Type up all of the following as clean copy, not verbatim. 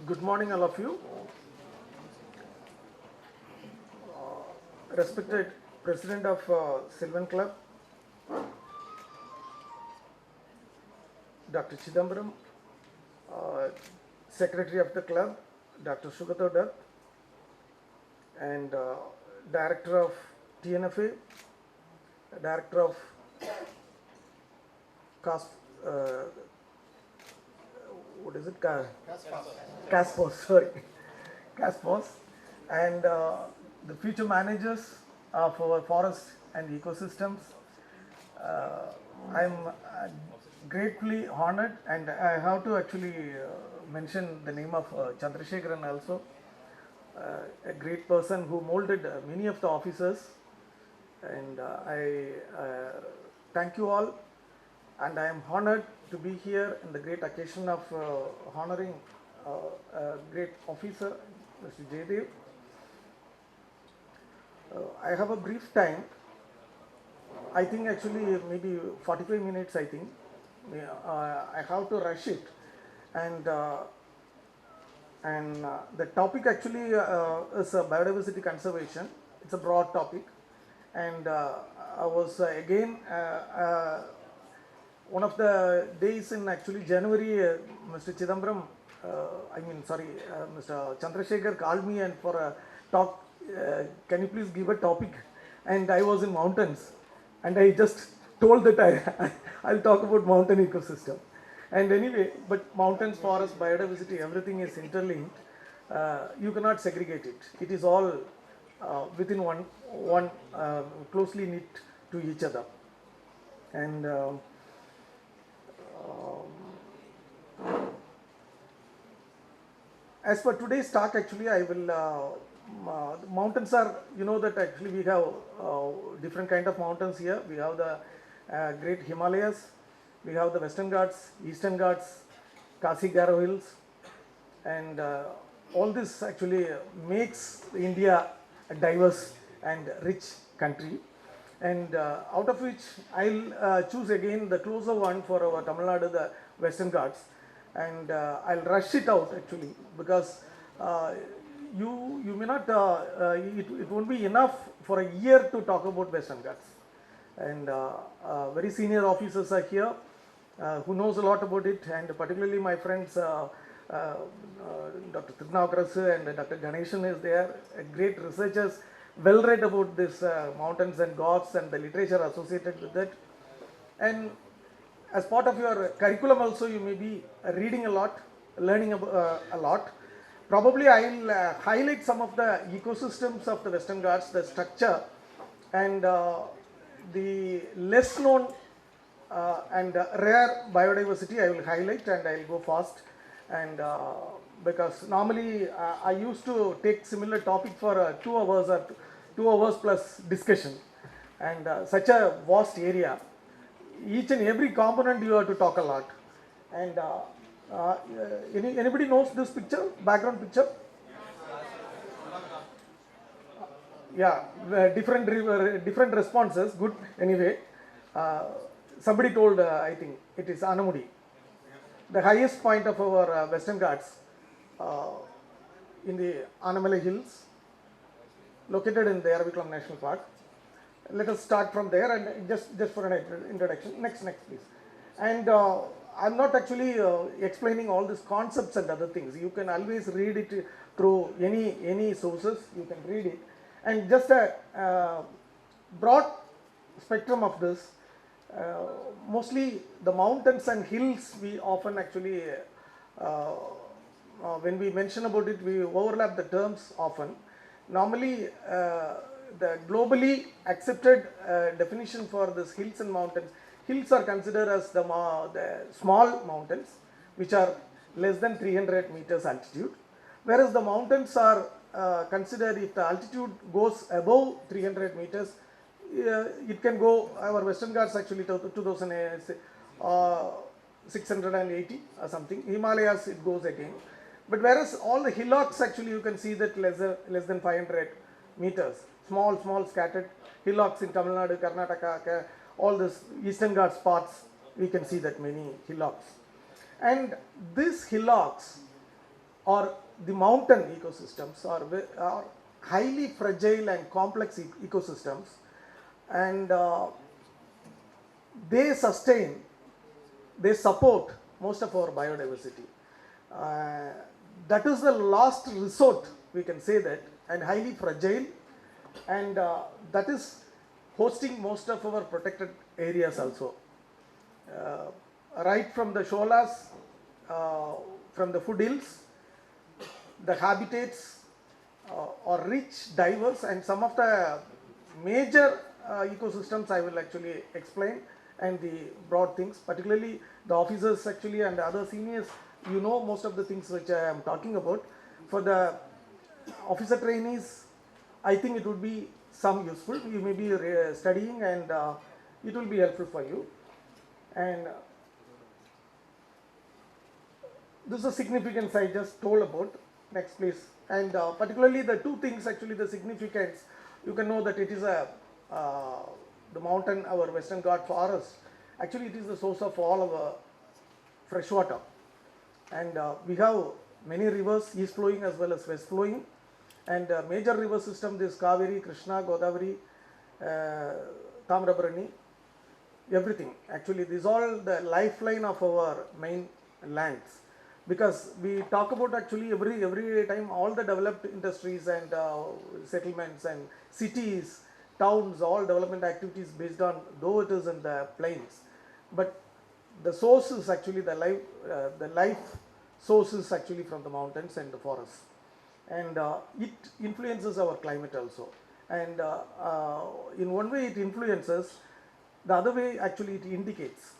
Good morning, all of you. Respected President of Sylvan Club, Dr. Chidambaram, Secretary of the Club, Dr. Sugato Dutt, and Director of TNFA, Director of CASPOS, and the future managers of our forest and ecosystems. I'm gratefully honored, and I have to actually mention the name of Chandrasekharan also, a great person who molded many of the officers, and I thank you all, and I am honored to be here in the great occasion of honoring a great officer, Mr. Jeyadev. I have a brief time. I think actually maybe 45 minutes. I think I have to rush it, and the topic actually is biodiversity conservation. It's a broad topic, and I was again one of the days in actually January, Mr. Chidambaram, Mr. Chandrasekhar called me and for a talk. Can you please give a topic? And I was in mountains, and I just told that I'll talk about mountain ecosystem. And anyway, but mountains, forests, biodiversity, everything is interlinked. You cannot segregate it. It is all within one closely knit to each other. And as for today's talk, actually, I will. Mountains are, you know that actually we have different kind of mountains here. We have the great Himalayas, we have the Western Ghats, Eastern Ghats, Khasi Garo Hills, and all this actually makes India a diverse and rich country. And out of which I'll choose again the closer one for our Tamil Nadu, the Western Ghats, and I'll rush it out actually because you may not, it won't be enough for a year to talk about Western Ghats. And very senior officers are here who knows a lot about it, and particularly my friends Dr. Thiru and Dr. Ganeshan is there, great researchers, well read about this mountains and Ghats and the literature associated with it. And as part of your curriculum also, you may be reading a lot, learning a lot. Probably I'll highlight some of the ecosystems of the Western Ghats, the structure, and the less known and rare biodiversity I will highlight, and I'll go fast. And because normally I used to take similar topic for 2 hours or 2 hours plus discussion, and such a vast area. Each and every component you have to talk a lot. And anybody knows this picture, background picture? Yeah, different responses. Good. Anyway, somebody told, I think it is Anamudi, the highest point of our Western Ghats in the Anamalai Hills, located in the Araviculam National Park. Let us start from there, and just for an introduction. Next, please. And I'm not actually explaining all these concepts and other things. You can always read it through any sources. You can read it, and just a broad spectrum of this. Mostly the mountains and hills, we often actually when we mention about it, we overlap the terms often. Normally the globally accepted definition for this hills and mountains, hills are considered as the small mountains which are less than 300 meters altitude, whereas the mountains are considered if the altitude goes above 300 meters, it can go, our Western Ghats actually 2680 or something, Himalayas it goes again. But whereas all the hillocks actually you can see that less than 500 meters, small scattered hillocks in Tamil Nadu, Karnataka, all this Eastern Ghats parts, we can see that many hillocks. And these hillocks or the mountain ecosystems are highly fragile and complex ecosystems, and they sustain, they support most of our biodiversity. That is the last resort, we can say that, and highly fragile, and that is hosting most of our protected areas also. Right from the sholas, from the foothills, the habitats are rich, diverse, and some of the major ecosystems I will actually explain, and the broad things, particularly the officers actually and the other seniors, you know most of the things which I am talking about. For the officer trainees, I think it would be some useful. You may be studying, and it will be helpful for you. And this is a significance I just told about. Next please. And particularly the two things, actually the significance, you can know that it is a the mountain, our Western Ghat forest, actually it is the source of all our fresh water, and we have many rivers, east flowing as well as west flowing, and major river system, this Kaveri, Krishna, Godavari, Tamrabarani, everything. Actually this is all the lifeline of our main lands, because we talk about actually every time all the developed industries and settlements and cities, towns, all development activities based on, though it is in the plains, but the source is actually the life source is actually from the mountains and the forests, and it influences our climate also, and in one way it influences, the other way actually it indicates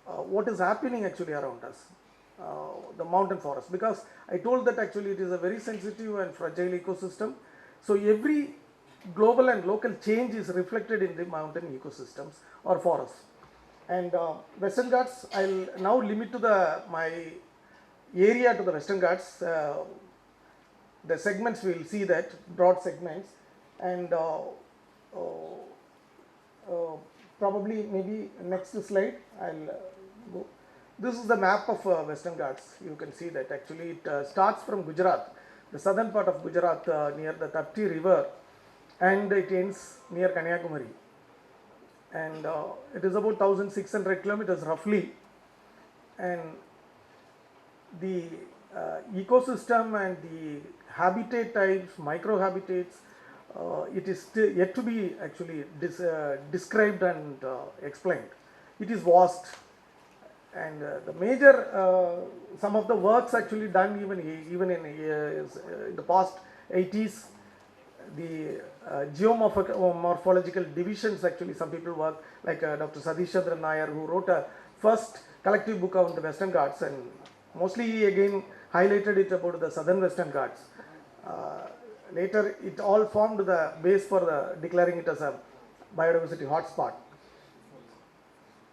what is happening actually around us, the mountain forest, because I told that actually it is a very sensitive and fragile ecosystem, so every global and local change is reflected in the mountain ecosystems or forests. And Western Ghats, I'll now limit to my area to the Western Ghats. The segments we will see that, broad segments, and probably maybe next slide I'll go. This is the map of Western Ghats. You can see that actually it starts from Gujarat, the southern part of Gujarat, near the Tapti river, and it ends near Kanyakumari, and it is about 1600 kilometers roughly, and the ecosystem and the habitat types, microhabitats, it is still yet to be actually described and explained. It is vast, and the major some of the works actually done even in the past 80s, the geomorphological divisions, actually some people work like Dr. Satish Chandra Nair, who wrote a first collective book on the Western Ghats, and mostly again highlighted it about the southern Western Ghats. Later it all formed the base for declaring it as a biodiversity hotspot.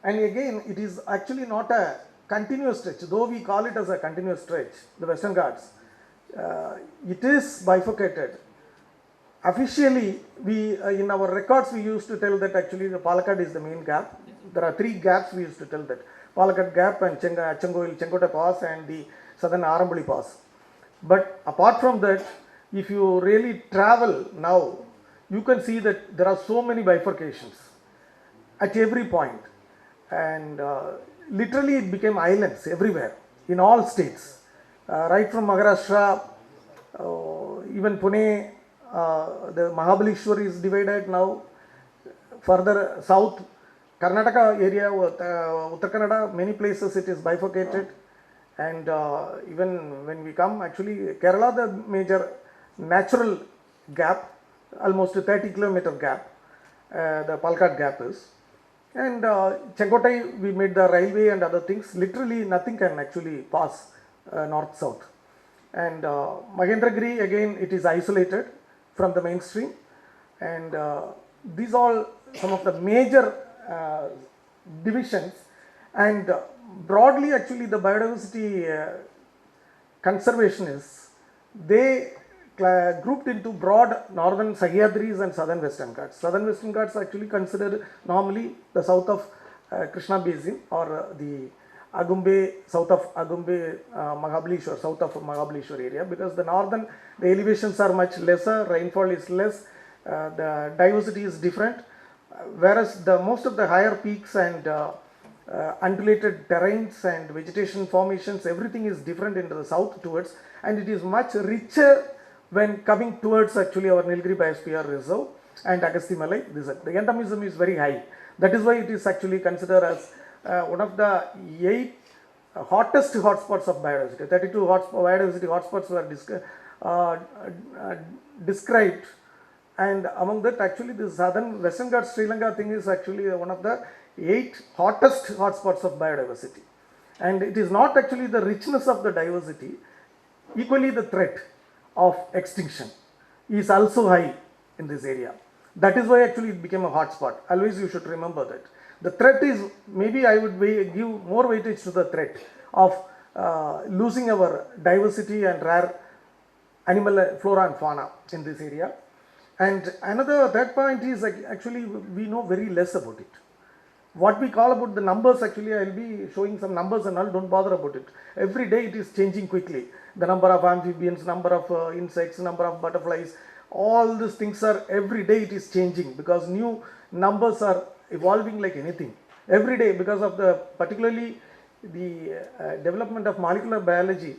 And again it is actually not a continuous stretch, though we call it as a continuous stretch, the Western Ghats. It is bifurcated. Officially, we in our records we used to tell that actually the Palakkad is the main gap. There are three gaps we used to tell that: Palakkad Gap and Chengoil Pass and the southern Arambuli Pass. But apart from that, if you really travel now, you can see that there are so many bifurcations at every point, and literally it became islands everywhere in all states, right from Maharashtra, even Pune. The Mahabaleshwar is divided now. Further south, Karnataka area, Uttar Kannada, many places it is bifurcated, and even when we come, actually Kerala, the major natural gap, almost a 30-kilometer gap, the Palakkad gap is, and Chenkotai we made the railway and other things. Literally nothing can actually pass north-south, and Mahendragiri again it is isolated from the mainstream, and these all some of the major divisions, and broadly actually the biodiversity conservationists, they grouped into broad northern Sahyadris and southern Western Ghats. Southern Western Ghats actually considered normally the south of Krishna Basin or the Agumbe, south of Agumbe, Mahabaleshwar, south of Mahabaleshwar area, because the elevations are much lesser, rainfall is less, the diversity is different, whereas most of the higher peaks and undulated terrains and vegetation formations, everything is different into the south towards, and it is much richer when coming towards actually our Nilgiri Biosphere Reserve and Agastya Malai. The endemism is very high. That is why it is actually considered as one of the 8 hottest hotspots of biodiversity. 32 biodiversity hotspots were described, and among that actually the southern Western Ghats Sri Lanka thing is actually one of the 8 hottest hotspots of biodiversity. And it is not actually the richness of the diversity, equally the threat of extinction is also high in this area. That is why actually it became a hotspot. Always you should remember that. The threat is, maybe I would give more weightage to the threat of losing our diversity and rare animal flora and fauna in this area. And third point is actually we know very less about it. What we call about the numbers, actually I will be showing some numbers and all, don't bother about it. Every day it is changing quickly. The number of amphibians, number of insects, number of butterflies, all these things are, every day it is changing, because new numbers are evolving like anything. Every day, because of the particularly the development of molecular biology,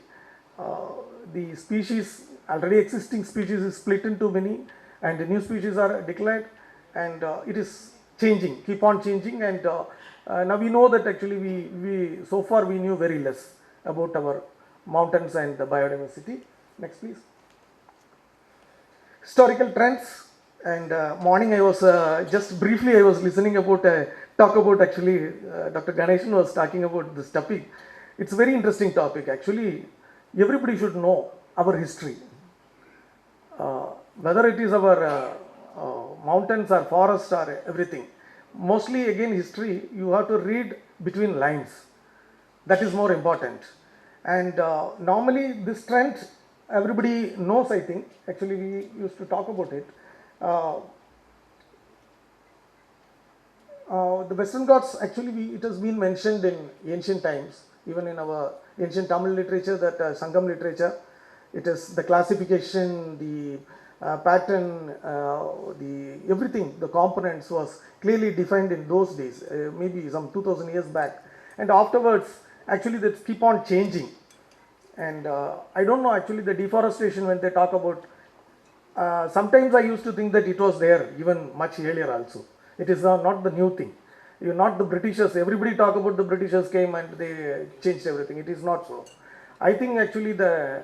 the species, already existing species is split into many, and the new species are declared, and it is changing, keep on changing, and now we know that actually we so far we knew very less about our mountains and the biodiversity. Next please. Historical trends, and morning I was just briefly I was listening about talk about actually Dr. Ganeshan was talking about this topic. It's a very interesting topic actually. Everybody should know our history, whether it is our mountains or forests or everything. Mostly again history you have to read between lines, that is more important. And normally this trend everybody knows, I think. Actually we used to talk about it. The Western Ghats, actually it has been mentioned in ancient times, even in our ancient Tamil literature, that Sangam literature. It is the classification, the pattern, the everything, the components was clearly defined in those days, maybe some 2000 years back. And afterwards, actually they keep on changing. And I don't know actually the deforestation when they talk about, sometimes I used to think that it was there even much earlier also. It is not the new thing. You not the Britishers, everybody talk about the Britishers came and they changed everything. It is not so. I think actually the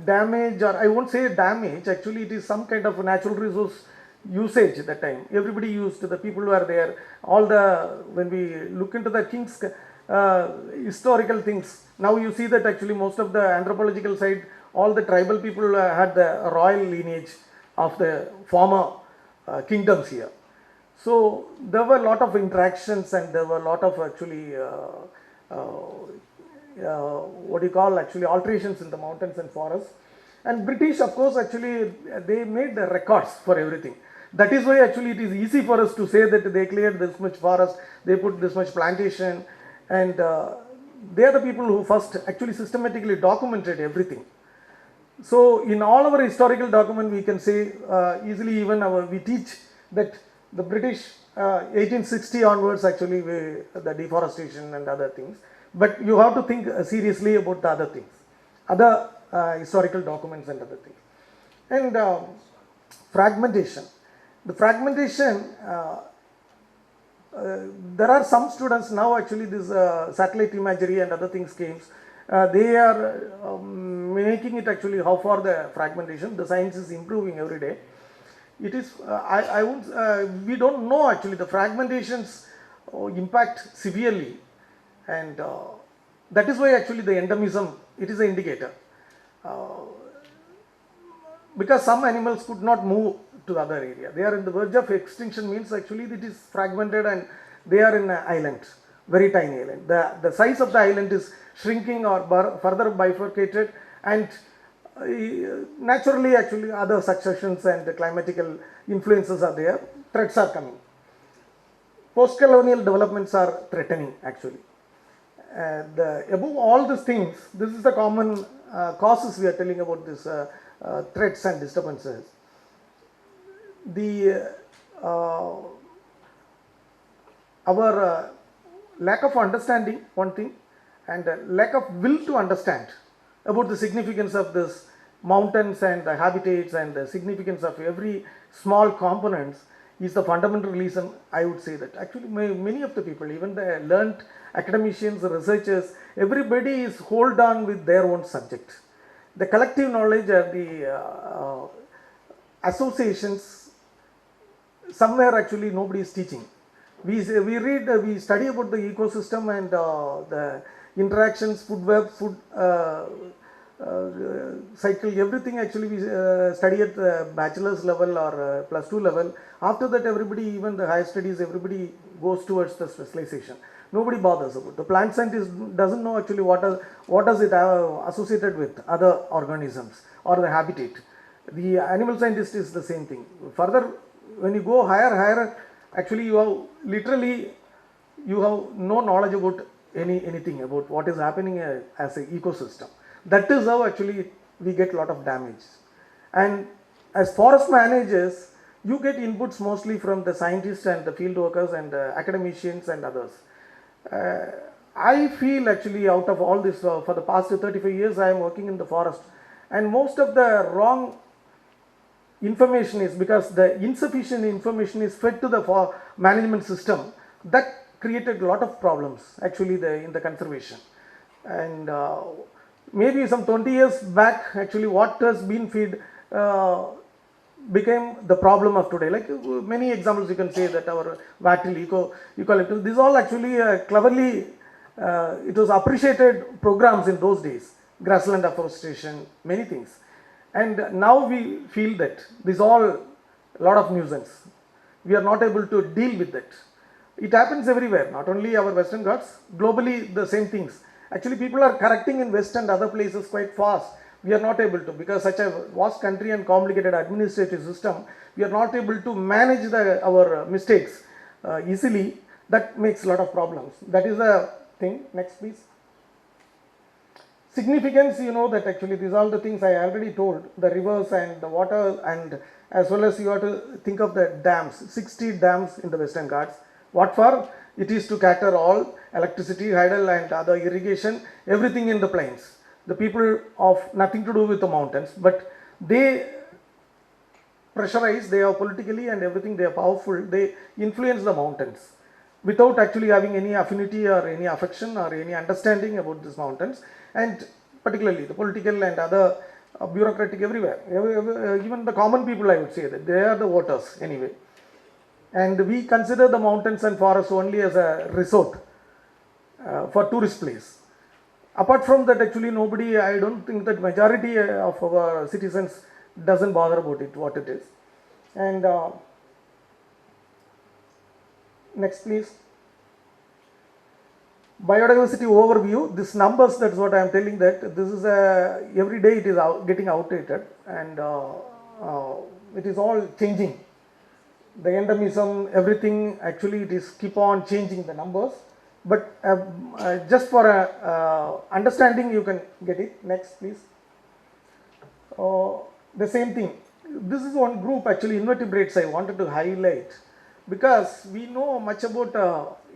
damage, or I won't say damage, actually it is some kind of natural resource usage at that time. Everybody used, the people who are there, all the, when we look into the king's historical things, now you see that actually most of the anthropological side, all the tribal people had the royal lineage of the former kingdoms here. So there were a lot of interactions, and there were a lot of actually what you call actually alterations in the mountains and forests. And British, of course, actually they made the records for everything. That is why actually it is easy for us to say that they cleared this much forest, they put this much plantation, and they are the people who first actually systematically documented everything. So in all our historical document we can say easily, even we teach that the British 1860 onwards actually the deforestation and other things. But you have to think seriously about the other things, other historical documents and other things. And fragmentation. The fragmentation, there are some students now actually this satellite imagery and other things came. They are making it actually how far the fragmentation, the science is improving every day. It is, I won't, we don't know actually the fragmentations impact severely, and that is why actually the endemism, it is an indicator. Because some animals could not move to the other area. They are in the verge of extinction, means actually it is fragmented and they are in an island, very tiny island. The size of the island is shrinking or further bifurcated, and naturally actually other successions and the climatical influences are there, threats are coming. Post-colonial developments are threatening actually. above all these things, this is the common causes we are telling about this threats and disturbances. The our lack of understanding, one thing, and lack of will to understand about the significance of this mountains and the habitats and the significance of every small components is the fundamental reason. I would say that actually many of the people, even the learned academicians, researchers, everybody is hold on with their own subject. The collective knowledge or the associations, somewhere actually nobody is teaching. We read, we study about the ecosystem and the interactions, food web, food cycle, everything actually we study at the bachelor's level or plus 2 level. After that, everybody, even the higher studies, everybody goes towards the specialization. Nobody bothers about. The plant scientist doesn't know actually what does it associated with other organisms or the habitat. The animal scientist is the same thing. Further, when you go higher, actually you have literally, you have no knowledge about anything about what is happening as an ecosystem. That is how actually we get a lot of damage. And as forest managers, you get inputs mostly from the scientists and the field workers and the academicians and others. I feel actually out of all this, for the past 35 years I am working in the forest, and most of the wrong information is because the insufficient information is fed to the management system. That created a lot of problems actually in the conservation. And maybe some 20 years back, actually what has been fed became the problem of today. Like many examples you can say that our wattle, eucalyptus, these all actually cleverly, it was appreciated programs in those days, grassland afforestation, many things. And now we feel that this all a lot of nuisance. We are not able to deal with that. It happens everywhere, not only our Western Ghats, globally the same things. Actually people are correcting in West and other places quite fast. We are not able to, because such a vast country and complicated administrative system, we are not able to manage our mistakes easily. That makes a lot of problems. That is a thing. Next please. Significance, you know that actually these are all the things I already told, the rivers and the water, and as well as you have to think of the dams, 60 dams in the Western Ghats. What for? It is to cater all electricity, hydel and other irrigation, everything in the plains. The people of nothing to do with the mountains, but they pressurize, they are politically and everything, they are powerful, they influence the mountains without actually having any affinity or any affection or any understanding about these mountains, and particularly the political and other bureaucratic everywhere, even the common people, I would say that they are the voters anyway. And we consider the mountains and forests only as a resort for tourist place. Apart from that, actually nobody, I don't think that majority of our citizens doesn't bother about it, what it is. And next please. Biodiversity overview, this numbers, that's what I am telling, that this is every day it is getting outdated, and it is all changing. The endemism, everything, actually it is keep on changing the numbers. But just for understanding, you can get it. Next please. The same thing. This is one group actually, invertebrates, I wanted to highlight, because we know much about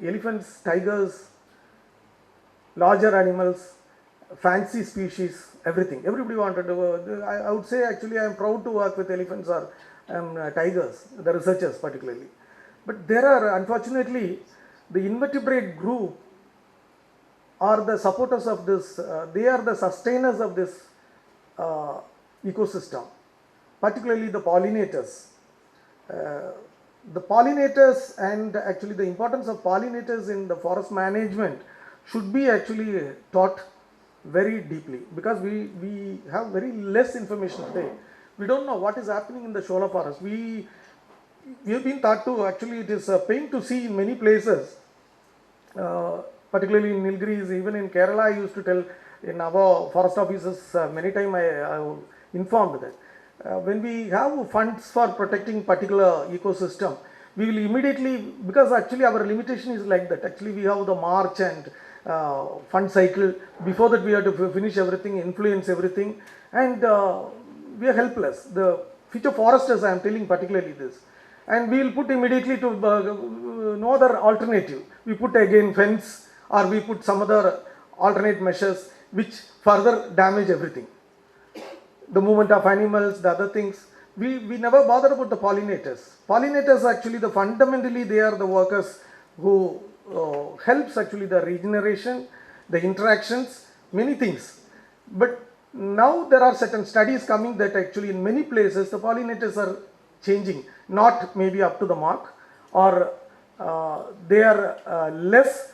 elephants, tigers, larger animals, fancy species, everything. Everybody wanted to, I would say actually I am proud to work with elephants or tigers, the researchers particularly. But there are, unfortunately, the invertebrate group are the supporters of this, they are the sustainers of this ecosystem, particularly the pollinators. The pollinators, and actually the importance of pollinators in the forest management should be actually taught very deeply, because we have very less information today. We don't know what is happening in the Shola forest. We have been taught to, actually it is a pain to see in many places, particularly in Nilgiris, even in Kerala. I used to tell in our forest offices many times I informed that when we have funds for protecting particular ecosystem, we will immediately, because actually our limitation is like that, actually we have the march and fund cycle. Before that we have to finish everything, influence everything, and we are helpless. The future foresters, I am telling particularly this, and we will put immediately to no other alternative. We put again fence, or we put some other alternate measures which further damage everything. The movement of animals, the other things. We never bother about the pollinators. Pollinators actually, fundamentally they are the workers who helps actually the regeneration, the interactions, many things. But now there are certain studies coming that actually in many places the pollinators are changing, not maybe up to the mark, or they are less.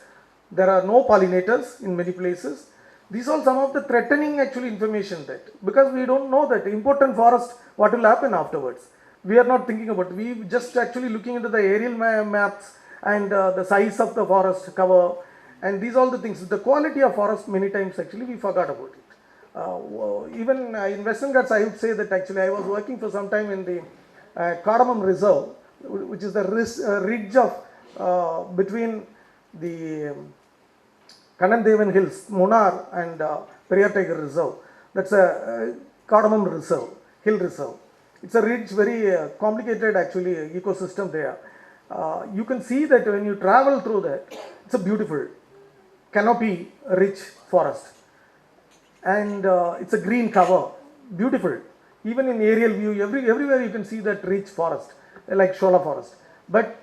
There are no pollinators in many places. These are some of the threatening actually information, that because we don't know that important forest, what will happen afterwards. We are not thinking about, we just actually looking into the aerial maps and the size of the forest cover, and these all the things. The quality of forest many times actually we forgot about it. Even in Western Ghats, I would say that actually I was working for some time in the Cardamom Reserve, which is the ridge of between the Kanandevan Hills, Munnar and Periyar Tiger Reserve. That's a Cardamom Reserve, Hill Reserve. It's a ridge, very complicated actually ecosystem there. You can see that when you travel through that, it's a beautiful canopy rich forest, and it's a green cover, beautiful. Even in aerial view, everywhere you can see that rich forest, like Shola forest. But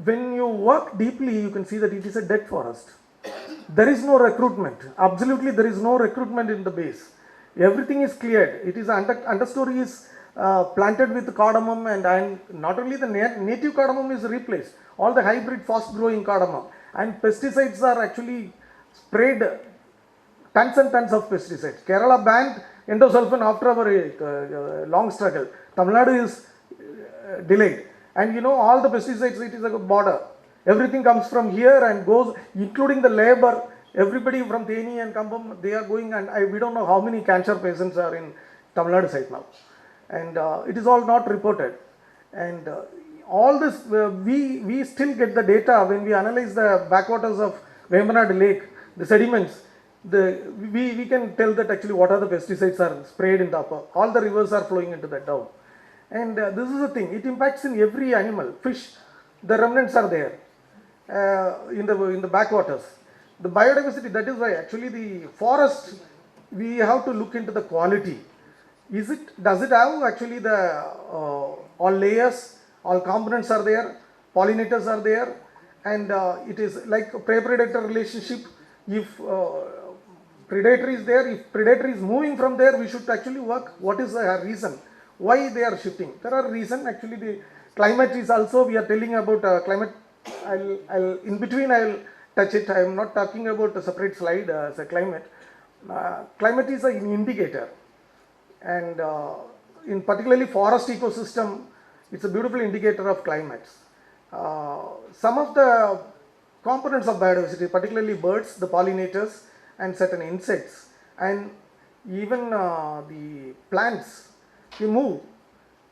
when you work deeply, you can see that it is a dead forest. There is no recruitment. Absolutely, there is no recruitment in the base. Everything is cleared. It is understory is planted with cardamom, and not only the native cardamom is replaced, all the hybrid fast-growing cardamom, and pesticides are actually sprayed, tons and tons of pesticides. Kerala banned endosulfan after our long struggle. Tamil Nadu is delayed, and you know all the pesticides, it is a border. Everything comes from here and goes, including the labor. Everybody from Theni and Kambam, they are going, and we don't know how many cancer patients are in Tamil Nadu side now. And it is all not reported. And all this, we still get the data when we analyze the backwaters of Vembanad Lake, the sediments. We can tell that actually what are the pesticides are sprayed in the upper. All the rivers are flowing into that down. And this is the thing, it impacts in every animal. Fish, the remnants are there. In the backwaters, the biodiversity. That is why actually the forest, we have to look into the quality. Does it have actually the all layers, all components are there, pollinators are there, and it is like a prey-predator relationship. If predator is there, if predator is moving from there, we should actually work. What is the reason why they are shifting? There are reasons. Actually, the climate is also, we are telling about climate. I'll in between I'll touch it. I am not talking about a separate slide as a climate. Climate is an indicator, and in particularly forest ecosystem, it's a beautiful indicator of climates. Some of the components of biodiversity, particularly birds, the pollinators, and certain insects, and even the plants, they move.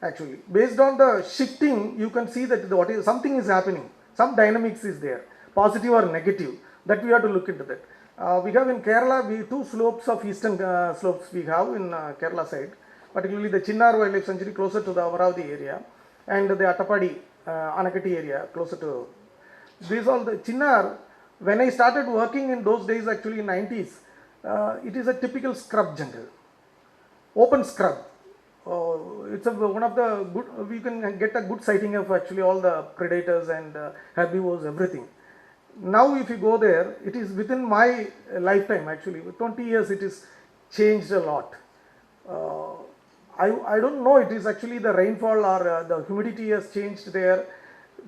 Actually, based on the shifting, you can see that something is happening. Some dynamics is there, positive or negative, that we have to look into that. We have in Kerala, two slopes of eastern slopes we have in Kerala side, particularly the Chinnar Wildlife Sanctuary closer to the Amaravati area, and the Attapadi, Anakati area closer to. These all the Chinnar, when I started working in those days, actually in 90s, it is a typical scrub jungle, open scrub. It's one of the good, we can get a good sighting of actually all the predators and herbivores, everything. Now if you go there, it is within my lifetime actually, with 20 years it is changed a lot. I don't know, it is actually the rainfall or the humidity has changed there.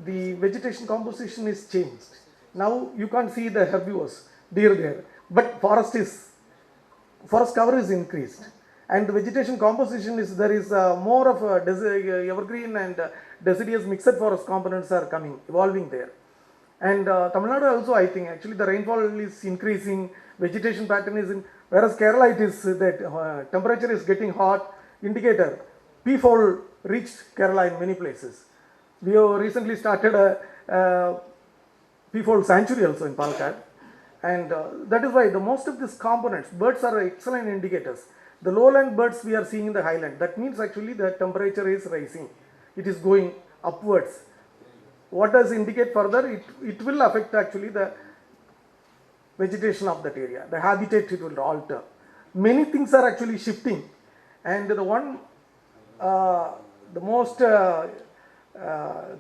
The vegetation composition is changed. Now you can't see the herbivores, deer there, but forest cover is increased. And the vegetation composition is, there is more of evergreen and deciduous mixed forest components are coming, evolving there. And Tamil Nadu also, I think, actually the rainfall is increasing, vegetation pattern is in, whereas Kerala it is that temperature is getting hot, indicator, peafowl reached Kerala in many places. We have recently started a peafowl sanctuary also in Palakkad. And that is why the most of these components, birds are excellent indicators. The lowland birds we are seeing in the highland, that means actually the temperature is rising, it is going upwards. What does indicate further? It will affect actually the vegetation of that area, the habitat it will alter. Many things are actually shifting, and the one the most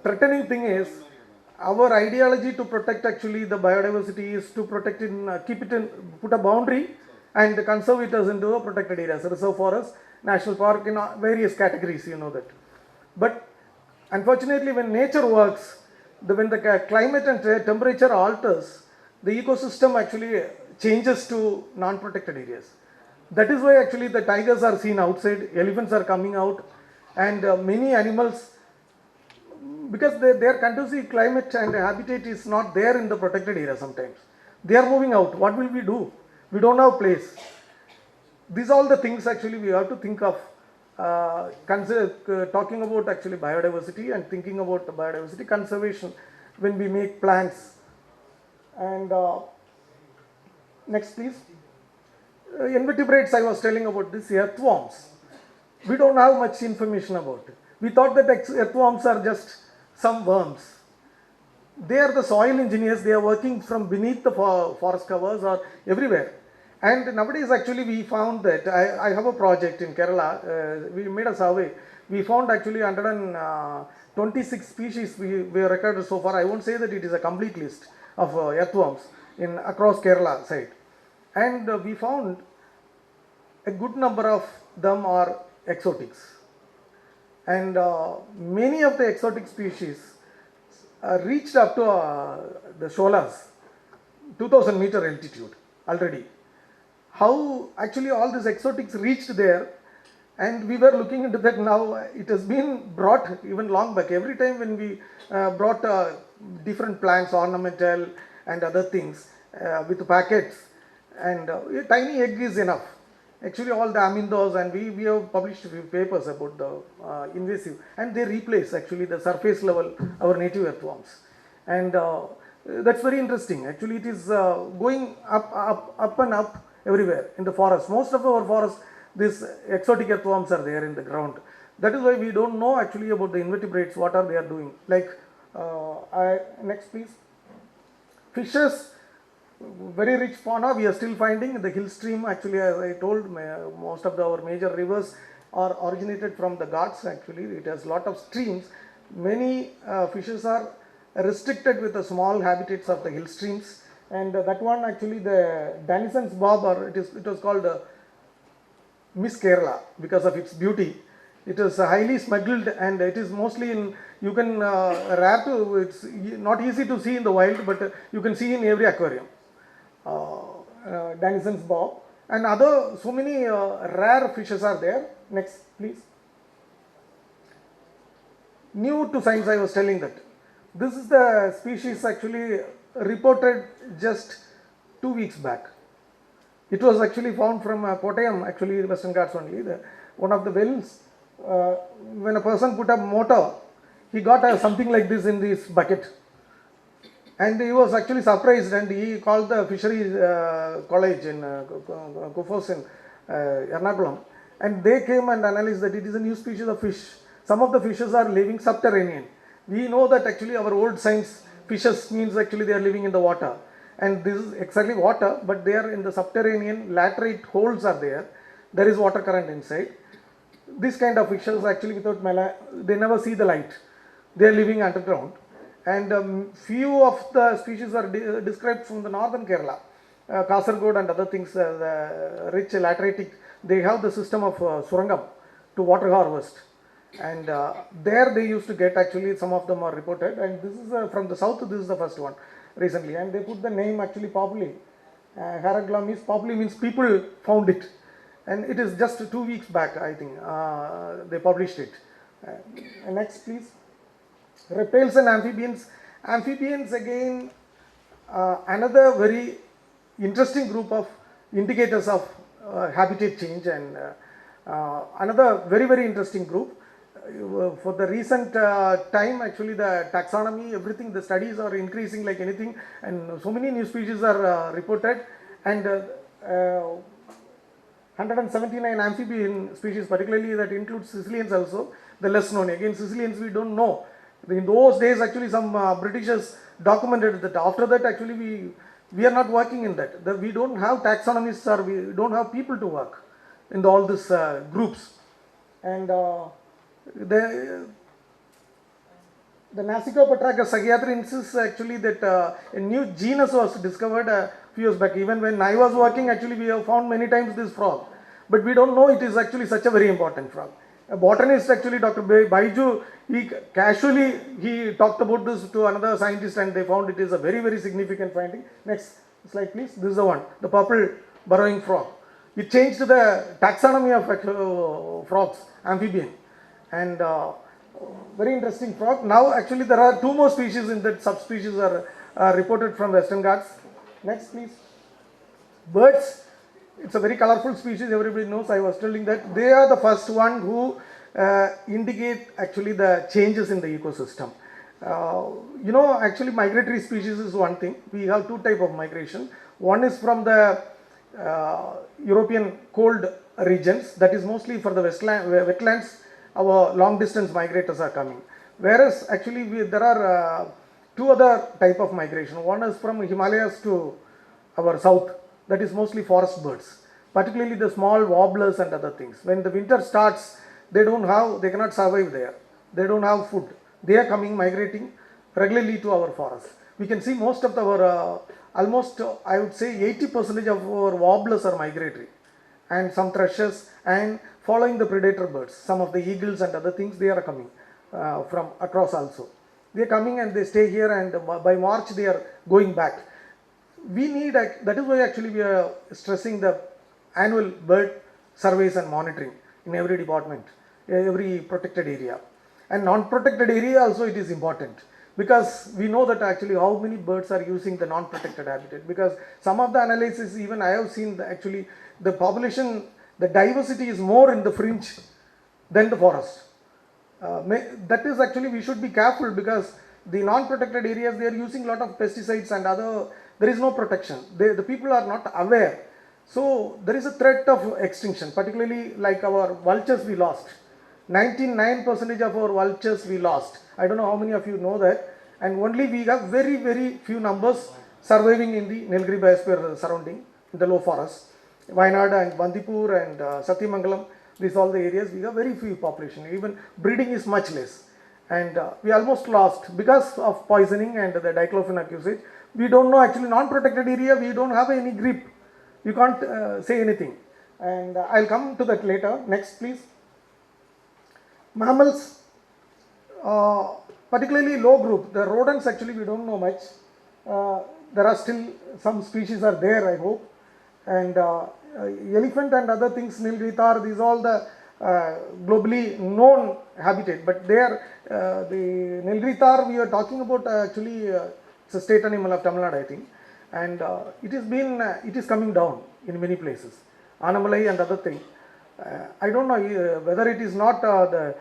threatening thing is our ideology to protect actually the biodiversity is to protect it, keep it in, put a boundary and conserve it as into a protected areas, reserve forest, national park, in various categories, you know that. But unfortunately, when nature works, when the climate and temperature alters, the ecosystem actually changes to non-protected areas. That is why actually the tigers are seen outside, elephants are coming out, and many animals, because their conducive climate and habitat is not there in the protected area sometimes. They are moving out. What will we do? We don't have place. These are all the things actually we have to think of. Talking about actually biodiversity and thinking about biodiversity conservation when we make plans. And next please. Invertebrates, I was telling about this, earthworms. We don't have much information about it. We thought that earthworms are just some worms. They are the soil engineers, they are working from beneath the forest covers or everywhere. And nowadays actually we found that, I have a project in Kerala, we made a survey, we found actually 126 species we recorded so far. I won't say that it is a complete list of earthworms across Kerala side. And we found a good number of them are exotics. And many of the exotic species reached up to the Sholas, 2000 meter altitude already. How actually all these exotics reached there, and we were looking into that now. It has been brought even long back. Every time when we brought different plants, ornamental and other things with packets, and a tiny egg is enough. Actually all the aminos, and we have published a few papers about the invasive, and they replace actually the surface level our native earthworms. And that's very interesting. Actually it is going up and up everywhere in the forest. Most of our forests, these exotic earthworms are there in the ground. That is why we don't know actually about the invertebrates, what are they are doing. Like next please. Fishes, very rich fauna we are still finding in the hill stream. Actually, as I told, most of our major rivers are originated from the Ghats. Actually it has lot of streams. Many fishes are restricted with the small habitats of the hill streams, and that one actually the Danison's bob, or it was called Miss Kerala because of its beauty. It is highly smuggled, and it is mostly in, you can rare to, it's not easy to see in the wild, but you can see in every aquarium. Danison's bob and other so many rare fishes are there. Next please. New to science, I was telling that this is the species actually reported just 2 weeks back. It was actually found from Kottayam, actually Western Ghats only, one of the wells. When a person put a motor, he got something like this in this bucket, and he was actually surprised, and he called the fisheries college in Kufos in Ernakulam, and they came and analyzed that it is a new species of fish. Some of the fishes are living subterranean. We know that actually our old science, fishes means actually they are living in the water, and this is exactly water, but they are in the subterranean. Laterite holes are there. There is water current inside. This kind of fishes actually without they never see the light. They are living underground. And few of the species are described from the northern Kerala, Kasargod and other things, the rich lateritic. They have the system of Surangam to water harvest, and there they used to get, actually some of them are reported, and this is from the south. This is the first one recently, and they put the name actually Populi. Heraclamis, Populi means people found it, and it is just 2 weeks back, I think, they published it. Next please. Reptiles and amphibians. Amphibians again, another very interesting group of indicators of habitat change, and another very interesting group. for the recent time, actually the taxonomy, everything, the studies are increasing like anything, and so many new species are reported, and 179 amphibian species, particularly that includes Sicilians also, the less known. Again, Sicilians we don't know. In those days, actually, some Britishers documented that. After that, actually, we are not working in that. We don't have taxonomists, or we don't have people to work in all these groups. And the Nasicopetrachus sagiatrensis, actually, that a new genus was discovered a few years back. Even when I was working, actually, we have found many times this frog, but we don't know it is actually such a very important frog. A botanist, actually, Dr. Baiju, he talked about this to another scientist, and they found it is a very, very significant finding. Next slide, please. This is the one, the purple burrowing frog. It changed the taxonomy of frogs, amphibian, and very interesting frog. Now, actually, there are 2 more species in that subspecies are reported from Western Ghats. Next, please. Birds. It's a very colorful species. Everybody knows. I was telling that they are the first one who indicate actually the changes in the ecosystem. Actually, migratory species is one thing. We have 2 types of migration. One is from the European cold regions, that is mostly for the wetlands. Our long distance migrators are coming. Whereas actually there are 2 other type of migration. One is from Himalayas to our south, that is mostly forest birds, particularly the small warblers and other things. When the winter starts, they cannot survive there. They don't have food. They are coming, migrating regularly to our forests. We can see most of our, almost I would say 80% of our warblers are migratory, and some thrushes, and following the predator birds. Some of the eagles and other things, they are coming from across also. They are coming and they stay here, and by March they are going back. We need, that is why actually we are stressing the annual bird surveys and monitoring in every department, every protected area. And non-protected area also it is important, because we know that actually how many birds are using the non-protected habitat, because some of the analysis, even I have seen actually the population, the diversity is more in the fringe than the forest. That is actually, we should be careful, because the non-protected areas, they are using a lot of pesticides and other, there is no protection. The people are not aware. So there is a threat of extinction, particularly like our vultures we lost. 99% of our vultures we lost. I don't know how many of you know that. And only we have very, very few numbers surviving in the Nilgiri biosphere surrounding, in the low forest. Wayanad and Bandipur and Satyamangalam, these all the areas, we have very few population. Even breeding is much less. And we almost lost because of poisoning and the diclofenac usage. We don't know, actually non-protected area, we don't have any grip. You can't say anything. And I'll come to that later. Next, please. Mammals, particularly low group. The rodents, actually we don't know much. There are still some species are there, I hope. And elephant and other things, Nilgiri, these all the globally known habitat. But there, the Nilgiri we are talking about, actually it's a state animal of Tamil Nadu, I think. And it is coming down in many places. Anamalai and other thing. I don't know whether it is not the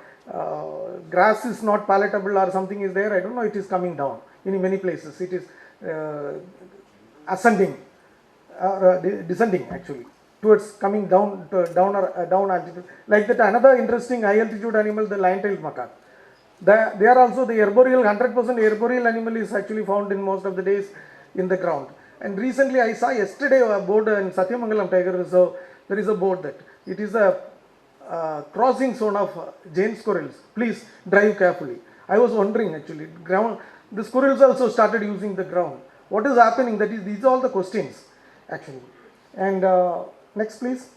grass is not palatable or something is there. I don't know. It is coming down in many places. It is ascending or descending actually towards coming down to down altitude. Like that, another interesting high altitude animal, the lion-tailed macaque. They are also the arboreal, 100% arboreal animal is actually found in most of the days in the ground. And recently I saw yesterday a board in Satyamangalam Tiger Reserve. There is a board that it is a crossing zone of giant squirrels. Please drive carefully. I was wondering actually, the squirrels also started using the ground. What is happening? These are all the questions actually. And next please.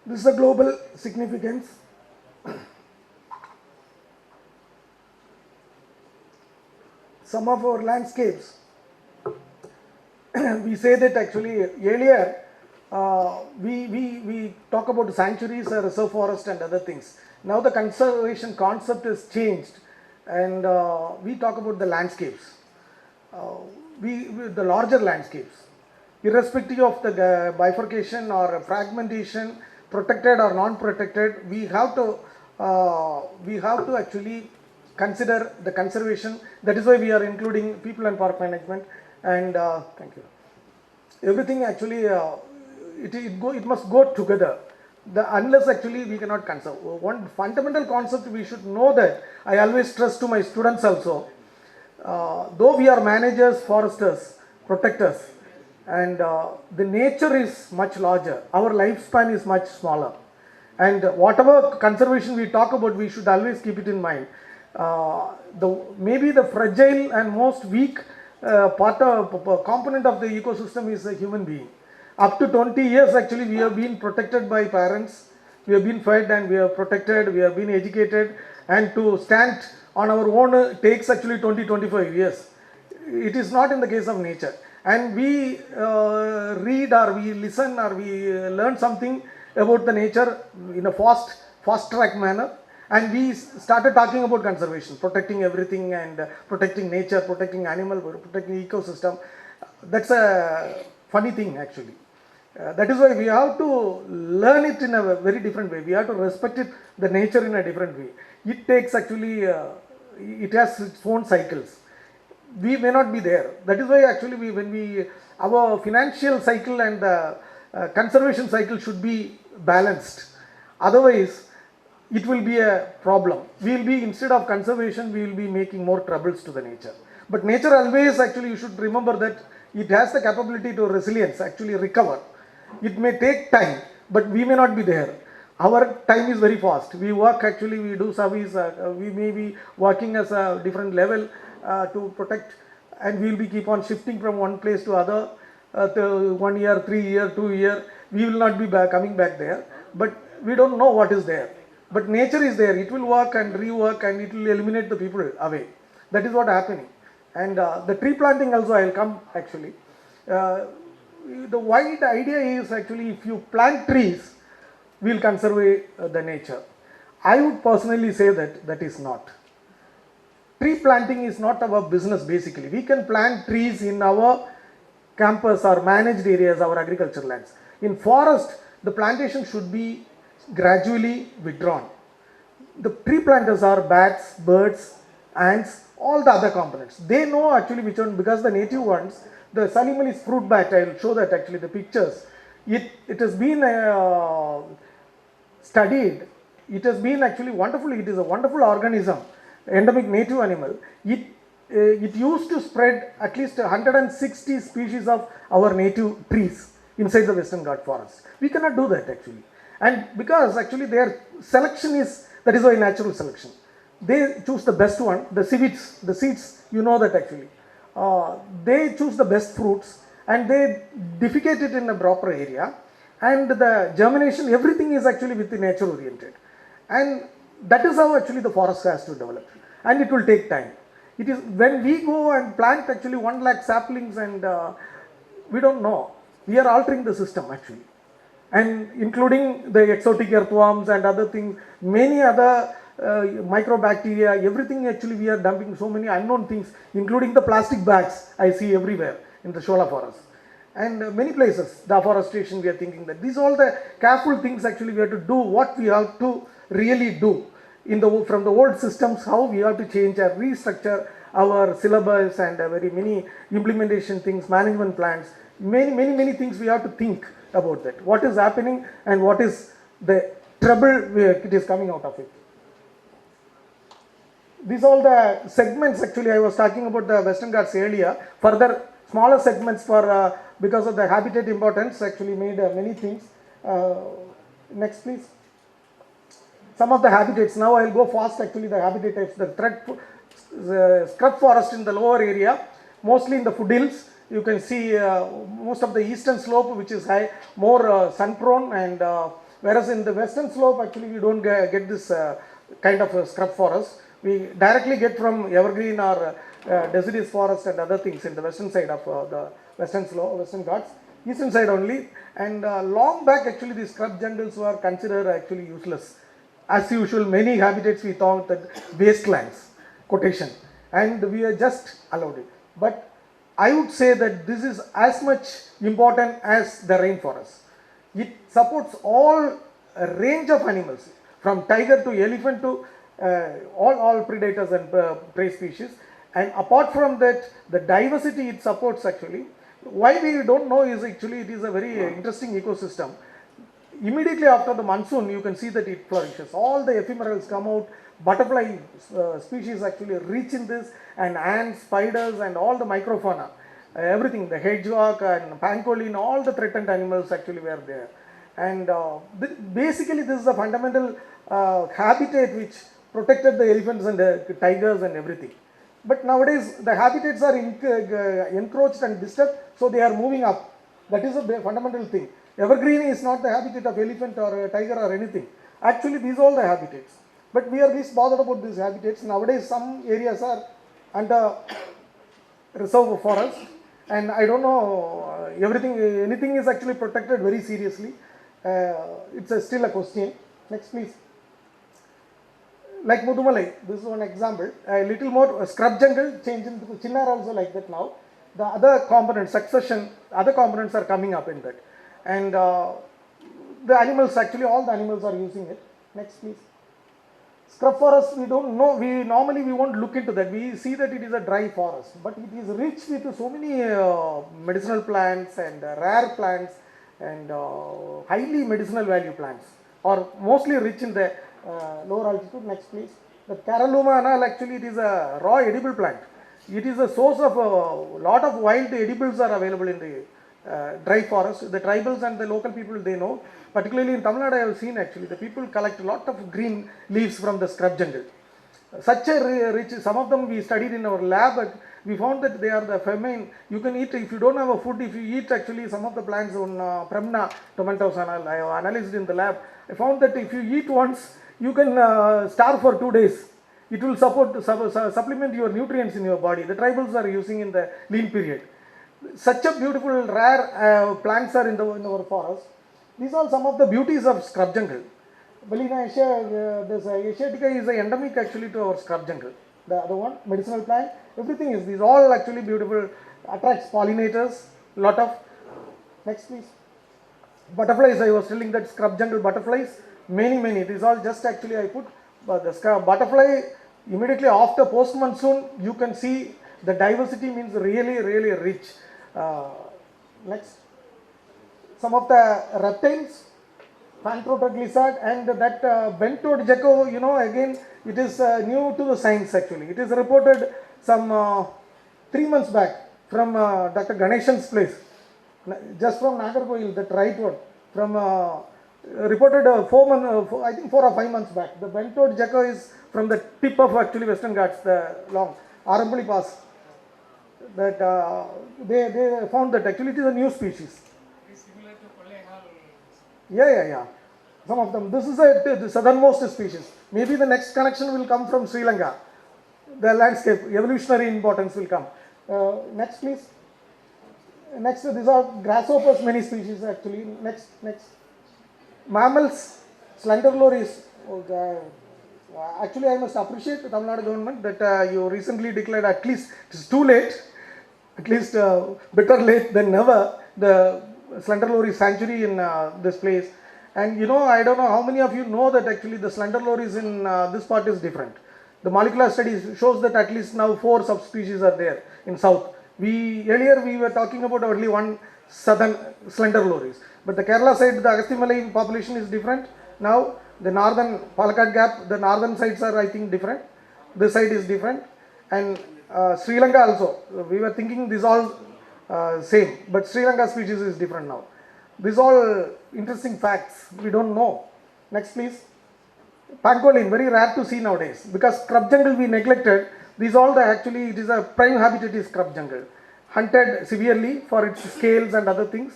This is the global significance. Some of our landscapes, we say that actually earlier we talk about sanctuaries, reserve forest and other things. Now the conservation concept is changed, and we talk about the landscapes, the larger landscapes, irrespective of the bifurcation or fragmentation. protected or non-protected, we have to actually consider the conservation. That is why we are including people and park management, and thank you. Everything actually it must go together. Unless actually we cannot conserve. One fundamental concept we should know, that I always stress to my students also, though we are managers, foresters, protectors, and the nature is much larger, our lifespan is much smaller, and whatever conservation we talk about, we should always keep it in mind. Maybe the fragile and most weak component of the ecosystem is a human being. Up to 20 years actually we have been protected by parents, we have been fed and we are protected, we have been educated, and to stand on our own takes actually 20-25 years. It is not in the case of nature. And we read or we listen or we learn something about the nature in a fast track manner, and we started talking about conservation, protecting everything, and protecting nature, protecting animal, protecting ecosystem. That's a funny thing actually. That is why we have to learn it in a very different way. We have to respect it, the nature, in a different way. It takes actually, it has its own cycles. We may not be there. That is why actually our financial cycle and the conservation cycle should be balanced. Otherwise, it will be a problem. We will be, instead of conservation, we will be making more troubles to the nature. But nature always, actually, you should remember that it has the capability to resilience, actually recover. It may take time, but we may not be there. Our time is very fast. We work, actually, we do service, we may be working as a different level to protect, and we will be keep on shifting from one place to other, to 1 year, 3 year, 2 year. We will not be coming back there, but we don't know what is there. But nature is there. It will work and rework, and it will eliminate the people away. That is what is happening. And the tree planting also, I will come actually. The wide idea is actually, if you plant trees, we will conserve the nature. I would personally say that that is not. Tree planting is not our business basically. We can plant trees in our campus or managed areas, our agricultural lands. In forest, the plantation should be gradually withdrawn. The tree planters are bats, birds, ants, all the other components. They know actually which one, because the native ones, the Salimalis fruit bat, I will show that actually the pictures. It has been studied. It has been actually wonderful. It is a wonderful organism, endemic native animal. It used to spread at least 160 species of our native trees inside the Western Ghat forest. We cannot do that actually. And because actually their selection is, that is why natural selection. They choose the best one, the seeds, you know that actually. They choose the best fruits and they defecate it in a proper area, and the germination, everything is actually with the nature oriented. And that is how actually the forest has to develop, and it will take time. It is when we go and plant actually 1 lakh saplings, and we don't know, we are altering the system actually, and including the exotic earthworms and other things, many other microbacteria, everything actually we are dumping so many unknown things, including the plastic bags I see everywhere in the Shola forest. And many places, the afforestation, we are thinking that these all the careful things actually we have to do, what we have to really do from the old systems, how we have to change and restructure our syllabus and very many implementation things, management plans, many things we have to think about that. What is happening and what is the trouble it is coming out of it. These all the segments actually I was talking about the Western Ghats earlier. Further smaller segments for because of the habitat importance actually made many things. Next please. Some of the habitats, now I will go fast actually, the habitat types, the scrub forest in the lower area, mostly in the foothills. You can see most of the eastern slope which is high, more sun prone, and whereas in the western slope actually we don't get this kind of scrub forest. We directly get from evergreen or deciduous forest and other things in the western side of the western Ghats, eastern side only. And long back actually these scrub jungles were considered actually useless. As usual, many habitats we thought that wastelands, quotation, and we are just allowed it. But I would say that this is as much important as the rainforest. It supports all a range of animals, from tiger to elephant to all predators and prey species. And apart from that, the diversity it supports actually. Why we don't know is actually it is a very interesting ecosystem. Immediately after the monsoon, you can see that it flourishes. All the ephemerals come out, butterfly species actually rich in this, and ants, spiders, and all the microfauna. Everything, the hedgehog and pangolin, all the threatened animals actually were there. And basically this is the fundamental habitat which protected the elephants and the tigers and everything. But nowadays the habitats are encroached and disturbed, so they are moving up. That is a fundamental thing. Evergreen is not the habitat of elephant or tiger or anything. Actually these are all the habitats. But we are least bothered about these habitats. Nowadays some areas are under reserve forest, and I don't know, anything is actually protected very seriously. It's still a question. Next please. Like Mudumalai, this is one example. A little more scrub jungle, change into Chinnar also like that now. The other components, succession, other components are coming up in that. And the animals, actually all the animals are using it. Next please. Scrub forest, we don't know, we won't look into that. We see that it is a dry forest, but it is rich with so many medicinal plants and rare plants and highly medicinal value plants, or mostly rich in the lower altitude. Next please. The Caralluma anal, actually it is a raw edible plant. It is a source of a lot of wild edibles are available in the dry forest. The tribals and the local people, they know. Particularly in Tamil Nadu, I have seen actually the people collect a lot of green leaves from the scrub jungle. Such a rich, some of them we studied in our lab. We found that they are the famine. You can eat, if you don't have a food, if you eat actually some of the plants on Premna tomatoes, I have analyzed in the lab. I found that if you eat once, you can starve for 2 days. It will supplement your nutrients in your body. The tribals are using in the lean period. Such a beautiful rare plants are in our forest. These are some of the beauties of scrub jungle. Belina this Asiatica is endemic actually to our scrub jungle. The other one, medicinal plant, everything is, these all actually beautiful, attracts pollinators, lot of. Next please. Butterflies, I was telling that scrub jungle butterflies, many, these all just actually I put, the scrub butterfly, immediately after post monsoon, you can see the diversity means really rich. Next. Some of the reptiles, fan-throated lizard, and that bent-toed gecko, again, it is new to the science actually. It is reported some 3 months back from Dr. Ganeshan's place, just from Nagarkoil, that right one, from reported 4 I think 4 or 5 months back. The bent-toed gecko is from the tip of actually Western Ghats, the long Arambuli Pass. That they found that actually it is a new species. Yeah. Some of them. This is the southernmost species. Maybe the next connection will come from Sri Lanka. The landscape, evolutionary importance will come. Next, please. Next, these are grasshoppers, many species actually. Next. Mammals, slender lories. Actually, I must appreciate the Tamil Nadu government that you recently declared, at least it is too late, at least better late than never, the slender lory sanctuary in this place. And I don't know how many of you know that actually the slender lories in this part is different. The molecular studies shows that at least now 4 subspecies are there in south. Earlier we were talking about only one southern slender lories, but the Kerala side, the Agasthimalai population is different. Now the northern Palakkad Gap, the northern sides are I think different. This side is different, and Sri Lanka also. We were thinking these all same, but Sri Lanka species is different now. These all interesting facts we don't know. Next please. Pangolin, very rare to see nowadays because scrub jungle we neglected. These all actually it is a prime habitat is scrub jungle, hunted severely for its scales and other things,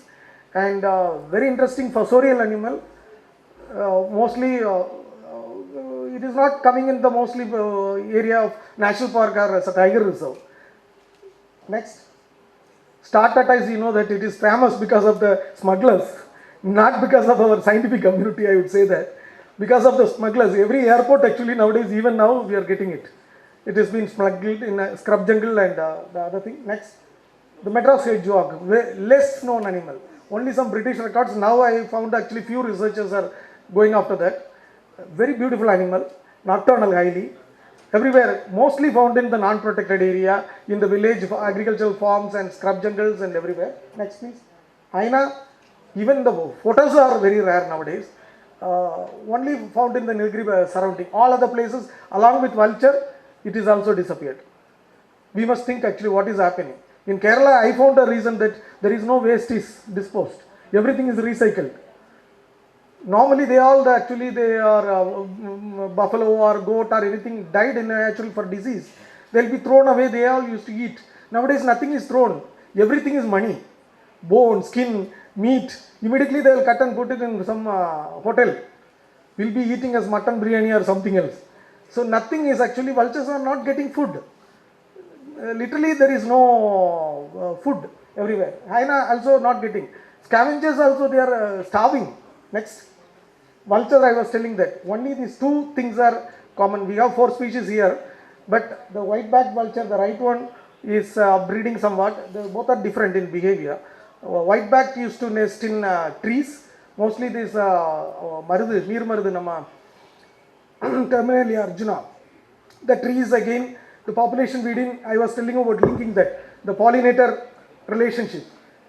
and very interesting fossorial animal. Mostly it is not coming in the mostly area of national park or as a tiger reserve. Next. Star tortoise, that it is famous because of the smugglers, not because of our scientific community, I would say that. Because of the smugglers, every airport actually nowadays, even now we are getting it. It has been smuggled in a scrub jungle and the other thing. Next, the Madras hedgehog, less known animal. Only some British records. Now I found actually few researchers are going after that. Very beautiful animal, nocturnal highly. Everywhere, mostly found in the non-protected area, in the village agricultural farms and scrub jungles and everywhere. Next please. Hyena, even the photos are very rare nowadays. Only found in the Nilgiri surrounding. All other places, along with vulture, it is also disappeared. We must think actually what is happening. In Kerala, I found a reason that there is no waste is disposed. Everything is recycled. Normally they all actually they are buffalo or goat or anything died in actually for disease. They will be thrown away. They all used to eat. Nowadays nothing is thrown. Everything is money. Bone, skin, meat. Immediately they will cut and put it in some hotel. We'll be eating as mutton biryani or something else. So nothing is actually, vultures are not getting food. Literally there is no food everywhere. Hyena also not getting. Scavengers also they are starving. Next. Vulture, I was telling that. Only these two things are common. We have 4 species here. But the white-backed vulture, the right one is breeding somewhat. Both are different in behavior. White-backed used to nest in trees. Mostly this marudu, neer marudu nama Terminalia Arjuna. The trees again, the population breeding, I was telling about linking that. The pollinator relationship.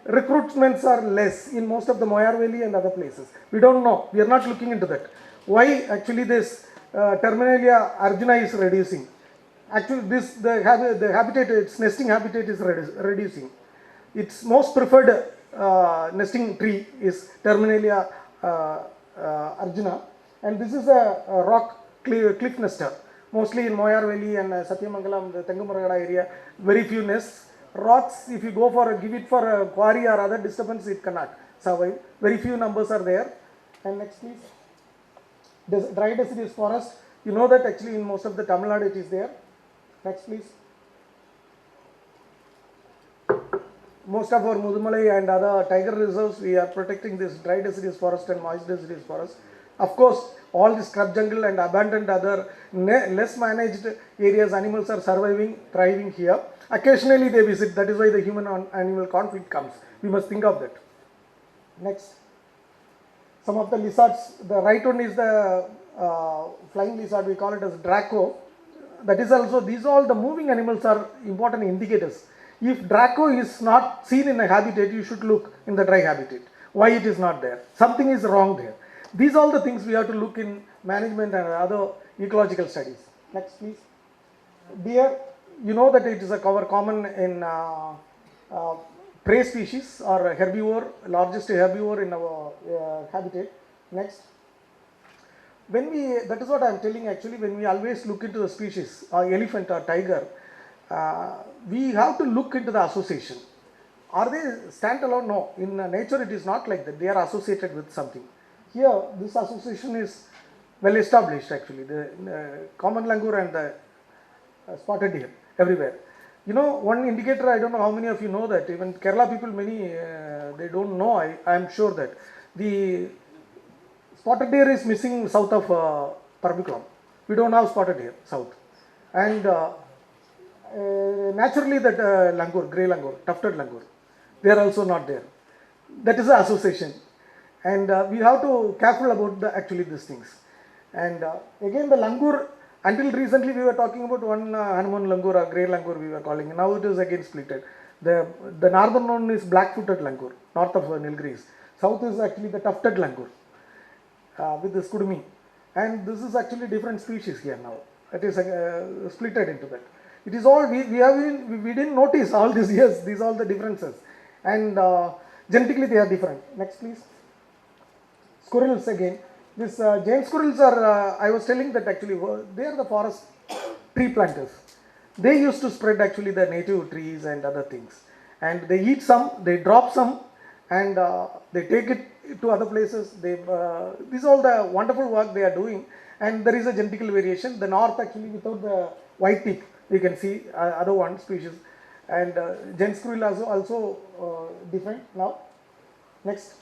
Recruitments are less in most of the Moyar Valley and other places. We don't know. We are not looking into that. Why actually this Terminalia Arjuna is reducing? Actually, the habitat, its nesting habitat is reducing. Its most preferred nesting tree is Terminalia Arjuna, and this is a rock cliff nester. Mostly in Moyar Valley and Satyamangalam, the Tengumaragada area, very few nests. Rocks, if you go for give it for a quarry or other disturbance, it cannot survive. Very few numbers are there. And next please. Dry deciduous forest. You know that actually in most of the Tamil Nadu it is there. Next please. Most of our Mudumalai and other tiger reserves, we are protecting this dry deciduous forest and moist deciduous forest. Of course, all the scrub jungle and abandoned other less managed areas, animals are surviving, thriving here. Occasionally they visit, that is why the human-animal conflict comes. We must think of that. Next. Some of the lizards, the right one is the flying lizard, we call it as Draco. That is also, these all the moving animals are important indicators. If Draco is not seen in a habitat, you should look in the dry habitat. Why it is not there? Something is wrong there. These are all the things we have to look in management and other ecological studies. Next please. Deer, you know that it is a common in prey species or herbivore, largest herbivore in our habitat. Next. That is what I am telling actually, when we always look into the species, elephant or tiger, we have to look into the association. Are they standalone? No. In nature it is not like that. They are associated with something. Here this association is well established actually. The common langur and the spotted deer everywhere. You know, one indicator, I don't know how many of you know that, even Kerala people, many they don't know, I am sure that the spotted deer is missing south of Parabikulam. We don't have spotted deer south. And naturally that langur, grey langur, tufted langur, they are also not there. That is the association. And we have to careful about actually these things. And again the langur, until recently we were talking about one Hanuman langur or grey langur we were calling. Now it is again splitted. The northern one is black-footed langur, north of Nilgiris. South is actually the tufted langur with the skudumi. And this is actually different species here now. It is splitted into that. It is all, we didn't notice all these years, these are all the differences. And genetically they are different. Next please. Squirrels again. These giant squirrels are, I was telling that actually they are the forest tree planters. They used to spread actually the native trees and other things. And they eat some, they drop some, and they take it to other places. This is all the wonderful work they are doing. And there is a genetical variation. The north actually without the white tip, you can see other one species. And giant squirrel also different now. Next.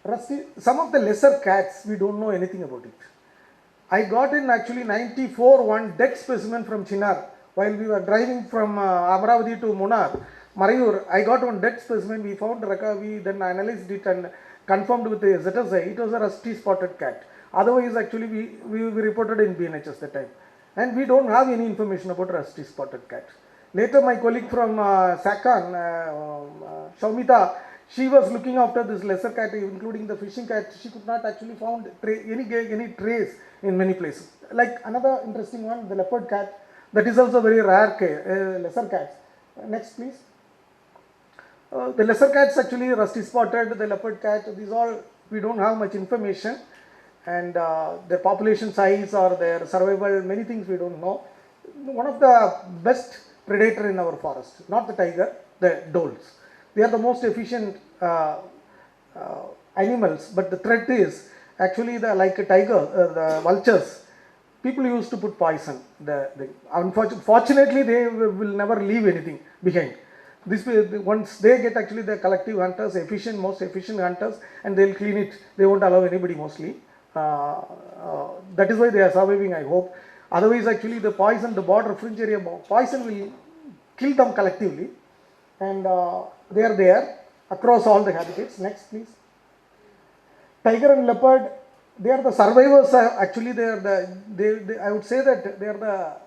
Rusty, some of the lesser cats, we don't know anything about it. I got in actually 94 one dead specimen from Chinar. While we were driving from Amravati to Munnar, Marayur, I got one dead specimen. We found we then analyzed it and confirmed with the ZSI, it was a rusty spotted cat. Otherwise, actually, we reported in BNHS that time. And we don't have any information about rusty spotted cat. Later, my colleague from Sakan, Shaumita, she was looking after this lesser cat, including the fishing cat. She could not actually found any trace in many places. Like another interesting one, the leopard cat. That is also very rare lesser cats. Next, please. The lesser cats actually rusty spotted, the leopard cat. These all we don't have much information, and their population size or their survival, many things we don't know. One of the best predator in our forest, not the tiger, the dholes. They are the most efficient animals, but the threat is actually like a tiger, the vultures. People used to put poison. Unfortunately, they will never leave anything behind. This once they get actually the collective hunters, most efficient hunters, and they'll clean it. They won't allow anybody mostly. That is why they are surviving, I hope. Otherwise, actually, the poison, the border fringe area poison will kill them collectively, and they are there across all the habitats. Next, please. Tiger and leopard, they are the survivors. Actually, I would say that they are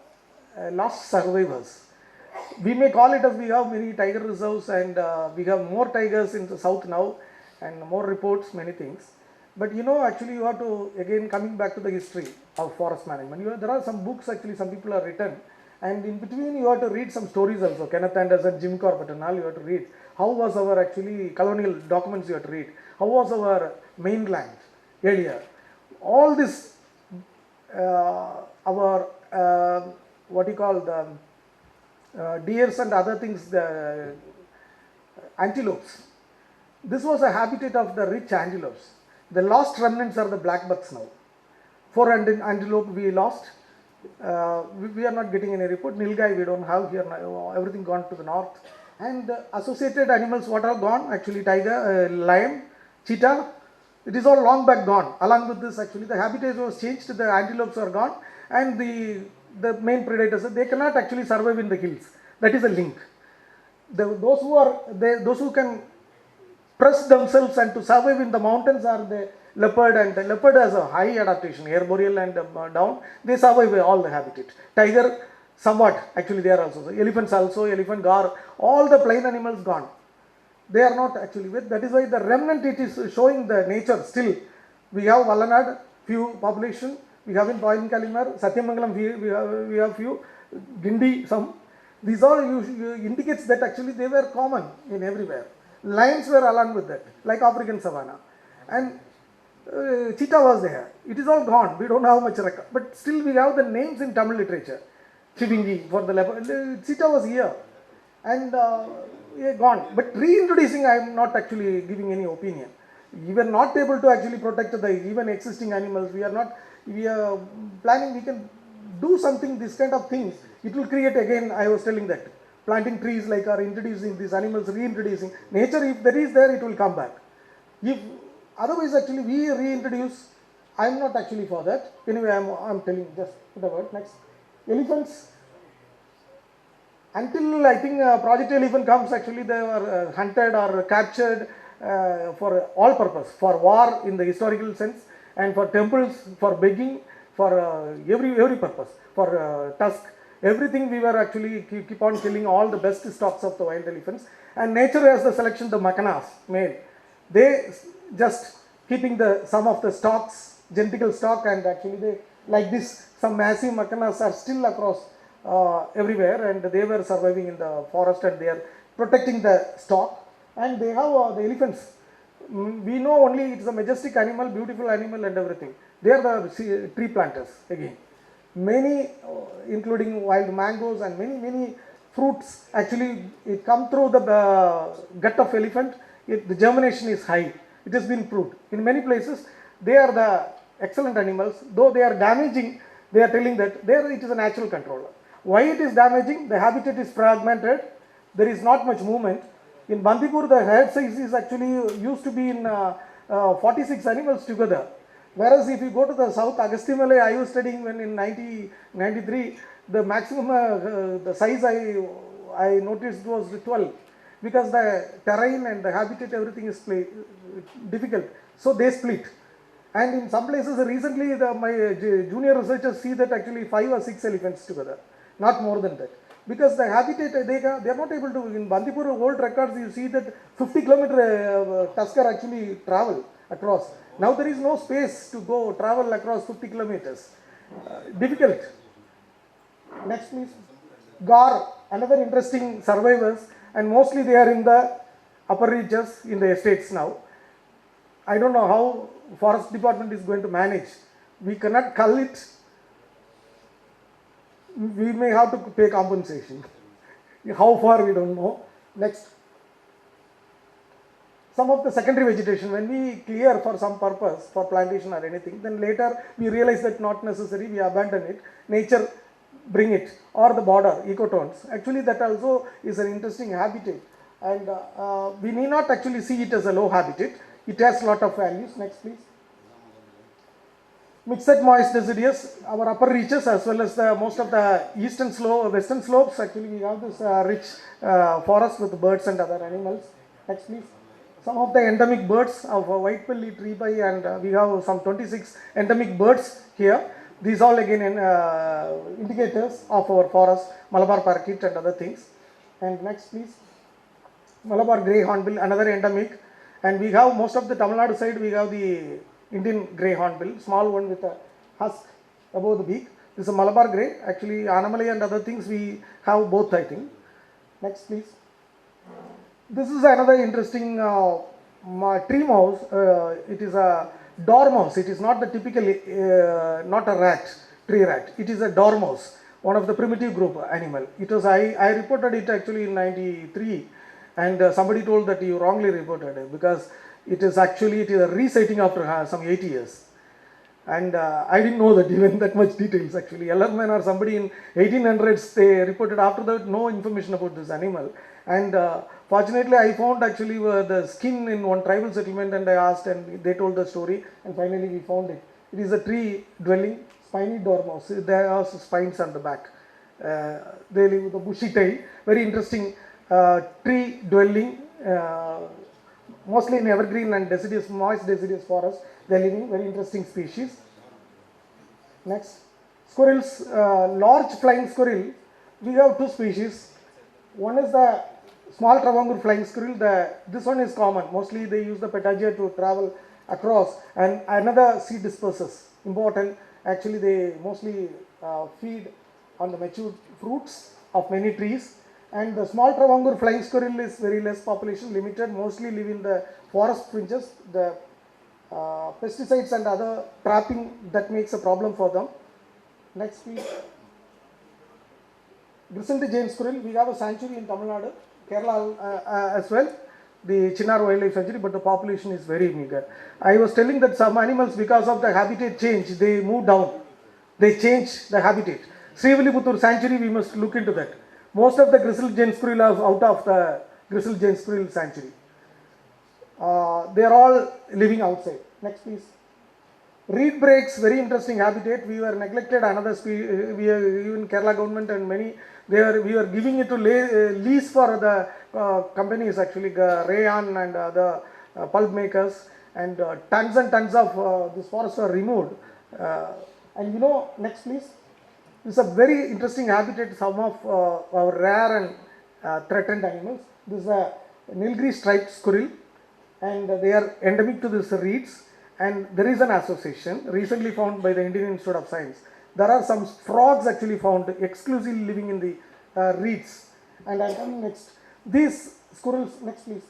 the lost survivors. We may call it as we have many tiger reserves, and we have more tigers in the south now, and more reports, many things. But actually you have to, again coming back to the history of forest management, there are some books actually some people have written, and in between you have to read some stories also. Kenneth Anderson, Jim Corbett and all you have to read. How was our actually colonial documents you have to read. How was our mainland earlier. All this, our what you call the deers and other things, the antelopes. This was a habitat of the rich antelopes. The lost remnants are the blackbucks now. 4 antelope we lost. We are not getting any report. Nilgai we don't have here now. Everything gone to the north. And associated animals, what are gone? Actually tiger, lion, cheetah. It is all long back gone. Along with this, actually the habitat was changed. The antelopes are gone, and the main predators, they cannot actually survive in the hills. That is a link. Those who can press themselves and to survive in the mountains are the leopard, and the leopard has a high adaptation, arboreal and down. They survive all the habitat. Tiger, somewhat, actually they are also. Elephants also, elephant, gar, all the plain animals gone. They are not actually with. That is why the remnant, it is showing the nature still. We have Vallanad, few population. We have in Point Kalimar, Satyamangalam, we have few, Gindi, some. These all indicates that actually they were common in everywhere. Lions were along with that, like African savanna. And cheetah was there. It is all gone. We don't have much record. But still we have the names in Tamil literature. Chivingi for the leopard. Cheetah was here. And gone. But reintroducing, I am not actually giving any opinion. We were not able to actually protect the even existing animals. We are planning, we can do something, this kind of things. It will create, again, I was telling that. Planting trees like are introducing these animals, reintroducing. Nature, if there is there, it will come back. If otherwise, actually, we reintroduce, I am not actually for that. Anyway, I am telling, just put a word. Next. Elephants. Until I think Project Elephant comes, actually they were hunted or captured for all purpose, for war in the historical sense, and for temples, for begging, for every purpose, for tusk. Everything we were actually keep on killing all the best stocks of the wild elephants. And nature has the selection, the Makanas, male. They just keeping some of the stocks, genetical stock, and actually they, like this, some massive Makanas are still across everywhere, and they were surviving in the forest, and they are protecting the stock. And they have the elephants. We know only it's a majestic animal, beautiful animal and everything. They are the tree planters again. Many, including wild mangoes and many fruits, actually it come through the gut of elephant. The germination is high. It has been proved. In many places, they are the excellent animals. Though they are damaging, they are telling that there it is a natural control. Why it is damaging? The habitat is fragmented. There is not much movement. In Bandipur, the herd size is actually used to be in 46 animals together. Whereas if you go to the south, Agastyamalai, I was studying when in 1993, the maximum the size I noticed was 12. because the terrain and the habitat, everything is difficult. So they split. And in some places recently my junior researchers see that actually 5 or 6 elephants together, not more than that. Because the habitat, they are not able to, in Bandipur old records you see that 50 kilometer tusker actually travel across. Now there is no space to go travel across 50 kilometers. Difficult. Next please. Gar, another interesting survivors, and mostly they are in the upper reaches in the estates now. I don't know how forest department is going to manage. We cannot cull it. We may have to pay compensation. How far we don't know. Next. Some of the secondary vegetation, when we clear for some purpose, for plantation or anything, then later we realize that not necessary, we abandon it. Nature bring it, or the border, ecotones. Actually that also is an interesting habitat, and we need not actually see it as a low habitat. It has lot of values. Next please. Mixed moist deciduous, our upper reaches as well as the most of the eastern slope, western slopes, actually we have this rich forest with birds and other animals. Next please. Some of the endemic birds of white belly tree pie, and we have some 26 endemic birds here. These all again indicators of our forest, Malabar parakeet and other things. And next please. Malabar grey hornbill, another endemic. And we have most of the Tamil Nadu side, we have the Indian grey hornbill, small one with a husk above the beak. This is a Malabar grey. Actually, Anamalai and other things we have both, I think. Next, please. This is another interesting tree mouse. It is a dormouse. It is not the typical, not a rat, tree rat. It is a dormouse, one of the primitive group animal. It was I reported it actually in 93, and somebody told that you wrongly reported it because it is a resighting after some 80 years. And I didn't know that even that much details actually. Ellerman or somebody in 1800s, they reported after that no information about this animal. And fortunately I found actually the skin in one tribal settlement, and I asked and they told the story, and finally we found it. It is a tree dwelling spiny dormouse. There are spines on the back. They live with a bushy tail. Very interesting tree dwelling, mostly in evergreen and deciduous, moist deciduous forest. They are living, very interesting species. Next, squirrels, large flying squirrel. We have two species. One is the small Travancore flying squirrel. This one is common. Mostly they use the patagia to travel across, and another seed dispersers. Important. Actually, they mostly feed on the mature fruits of many trees. And the small Travancore flying squirrel is very less population, limited, mostly live in the forest fringes. The pesticides and other trapping, that makes a problem for them. Next please. Grizzled giant squirrel, we have a sanctuary in Tamil Nadu, Kerala as well, the Chinnar Wildlife Sanctuary, but the population is very meager. I was telling that some animals, because of the habitat change, they move down, they change the habitat. Srivilliputturu Sanctuary, we must look into that. Most of the grizzled giant squirrel are out of the grizzled giant squirrel sanctuary. They are all living outside. Next please. Reed brakes, very interesting habitat. We were neglected, another we are, even Kerala government and many, we were giving it to lease for the companies actually, Rayon and other pulp makers, and tons and tons of this forest were removed. And you know, next please. This is a very interesting habitat, some of our rare and threatened animals. This is a Nilgiri striped squirrel, and they are endemic to this reeds, and there is an association recently found by the Indian Institute of Science. There are some frogs actually found exclusively living in the reeds. And I'll come next. These squirrels, next please.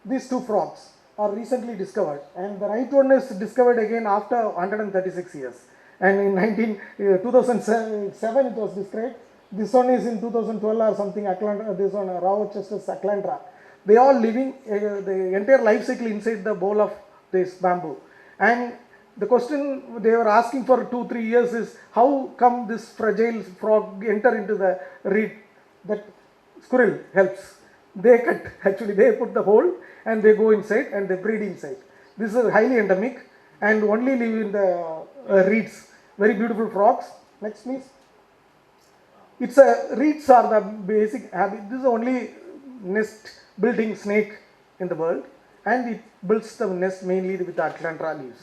These two frogs are recently discovered, and the right one is discovered again after 136 years. And in 2007 it was described. This one is in 2012 or something, this one Rochester's Aclandra. They all living the entire life cycle inside the bowl of this bamboo. And the question they were asking for 2-3 years is, how come this fragile frog enter into the reed? That squirrel helps. They cut, actually they put the hole and they go inside and they breed inside. This is highly endemic and only live in the reeds. Very beautiful frogs. Next please. It's reeds are the basic habit. This is the only nest building snake in the world, and it builds the nest mainly with Alcantara leaves.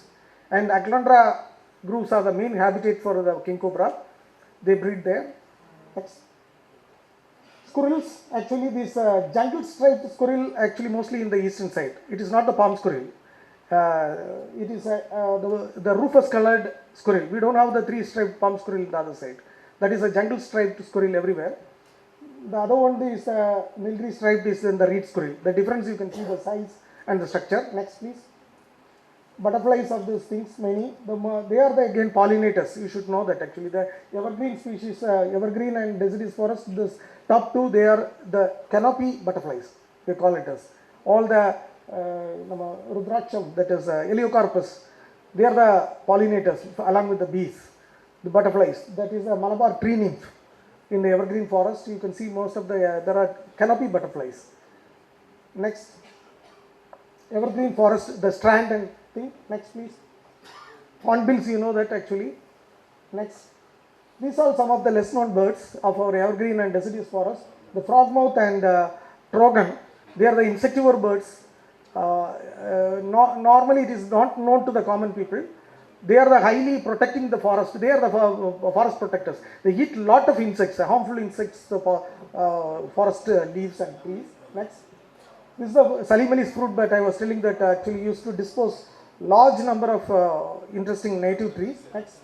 And Alcantara grooves are the main habitat for the king cobra. They breed there. Next. Squirrels, actually this jungle striped squirrel actually mostly in the eastern side. It is not the palm squirrel. It is the rufous colored squirrel. We don't have the three striped palm squirrel in the other side. That is a jungle striped squirrel everywhere. The other one is military striped is in the reed squirrel. The difference you can see the size and the structure. Next please. Butterflies of these things many. They are the again pollinators. You should know that actually the evergreen species, evergreen and deciduous forest, this top two, they are the canopy butterflies. They call it as. All the Rudraksham, that is Heliocarpus, they are the pollinators along with the bees, the butterflies. That is a Malabar tree nymph. In the evergreen forest, you can see most of the, there are canopy butterflies. Next, evergreen forest, the strand and thing. Next please. Hornbills, you know that actually. Next. These are some of the less known birds of our evergreen and deciduous forest. The frogmouth and trogon, they are the insectivore birds. Normally it is not known to the common people. They are the highly protecting the forest. They are the forest protectors. They eat lot of insects, harmful insects, forest leaves and trees. Next. This is the Salimali's fruit, but I was telling that actually used to dispose large number of interesting native trees. Next.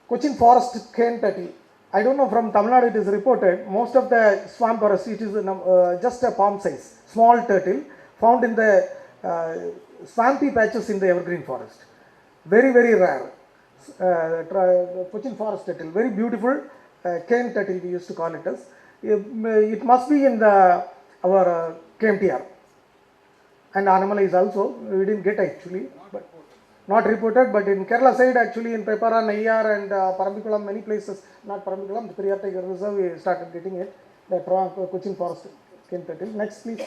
Cochin forest cane turtle. I don't know, from Tamil Nadu it is reported, most of the swamp forest, it is just a palm size, small turtle found in the swampy patches in the evergreen forest. Very, very rare. Cochin forest turtle, very beautiful cane turtle we used to call it as. It must be in our KMTR. And Annamalai is also, we didn't get actually, but not reported, but in Kerala side actually in Pepara, Nayyar and Parambikulam, many places, not Parambikulam, the Periyar Tiger Reserve, we started getting it, the Cochin forest cane turtle. Next please.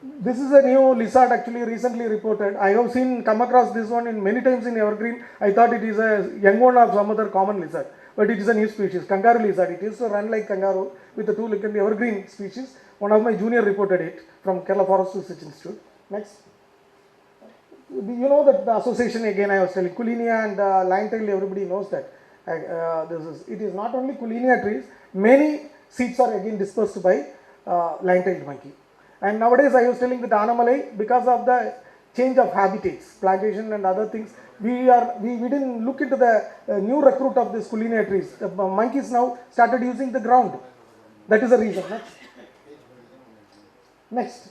This is a new lizard actually recently reported. I have come across this one in many times in evergreen. I thought it is a young one of some other common lizard, but it is a new species, kangaroo lizard. It used to run like kangaroo with the two like in the evergreen species. One of my junior reported it from Kerala Forest Research Institute. Next. You know that the association again I was telling, Kulinia and Lion-tailed, everybody knows that. It is not only Kulinia trees, many seeds are again dispersed by Lion-tailed monkey. And nowadays I was telling that Annamalai, because of the change of habitats, plantation and other things, we didn't look into the new recruit of these Kulinia trees. The monkeys now started using the ground. That is the reason. Next.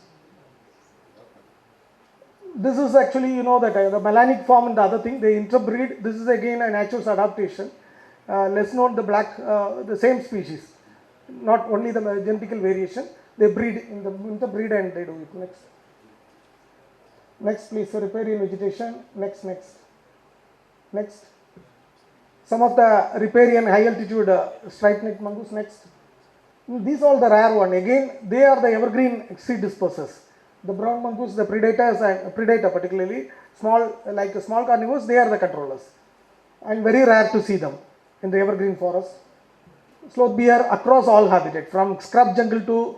This is actually, you know that the melanic form and the other thing, they interbreed. This is again a natural adaptation. Let's note the the same species, not only the genetical variation. They breed in the interbreed and they do it. Next. Next please, riparian vegetation. Next. Some of the riparian high altitude striped neck mongoose. Next. These are the rare one. Again, they are the evergreen seed dispersers. The brown mongoose, the predator particularly, like small carnivores, they are the controllers. And very rare to see them in the evergreen forest. Sloth bear across all habitat, from scrub jungle to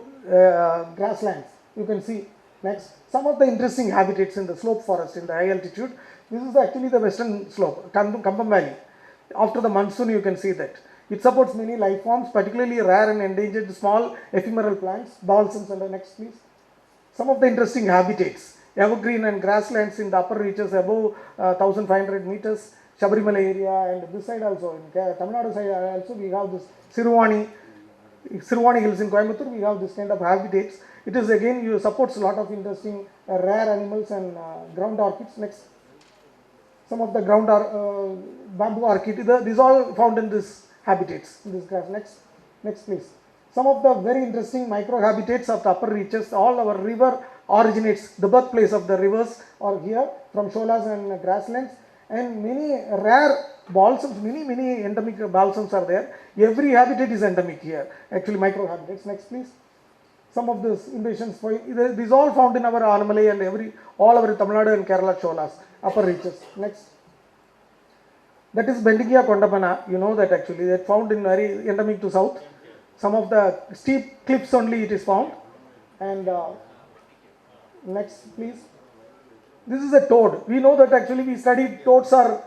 grasslands. You can see. Next. Some of the interesting habitats in the slope forest in the high altitude. This is actually the western slope, Kampam Valley. After the monsoon, you can see that. It supports many life forms, particularly rare and endangered small ephemeral plants, balsams and the next please. Some of the interesting habitats, evergreen and grasslands in the upper reaches above 1500 meters, Shabarimala area, and this side also, in Tamil Nadu side also we have this Siruvani hills in Coimbatore, we have this kind of habitats. It is again, supports a lot of interesting rare animals and ground orchids. Next. Some of the ground bamboo orchid, these all found in this habitats, in this grass. Next please. Some of the very interesting microhabitats of the upper reaches, all our river originates, the birthplace of the rivers are here from sholas and grasslands, and many rare balsams, many endemic balsams are there. Every habitat is endemic here, actually microhabitats. Next please. Some of these invasions, these all found in our Annamalai and all our Tamil Nadu and Kerala sholas, upper reaches. Next. That is Bendigia Kondapana, you know that actually, that found in very endemic to south. Some of the steep cliffs only it is found. And next please. This is a toad. We know that actually we studied toads are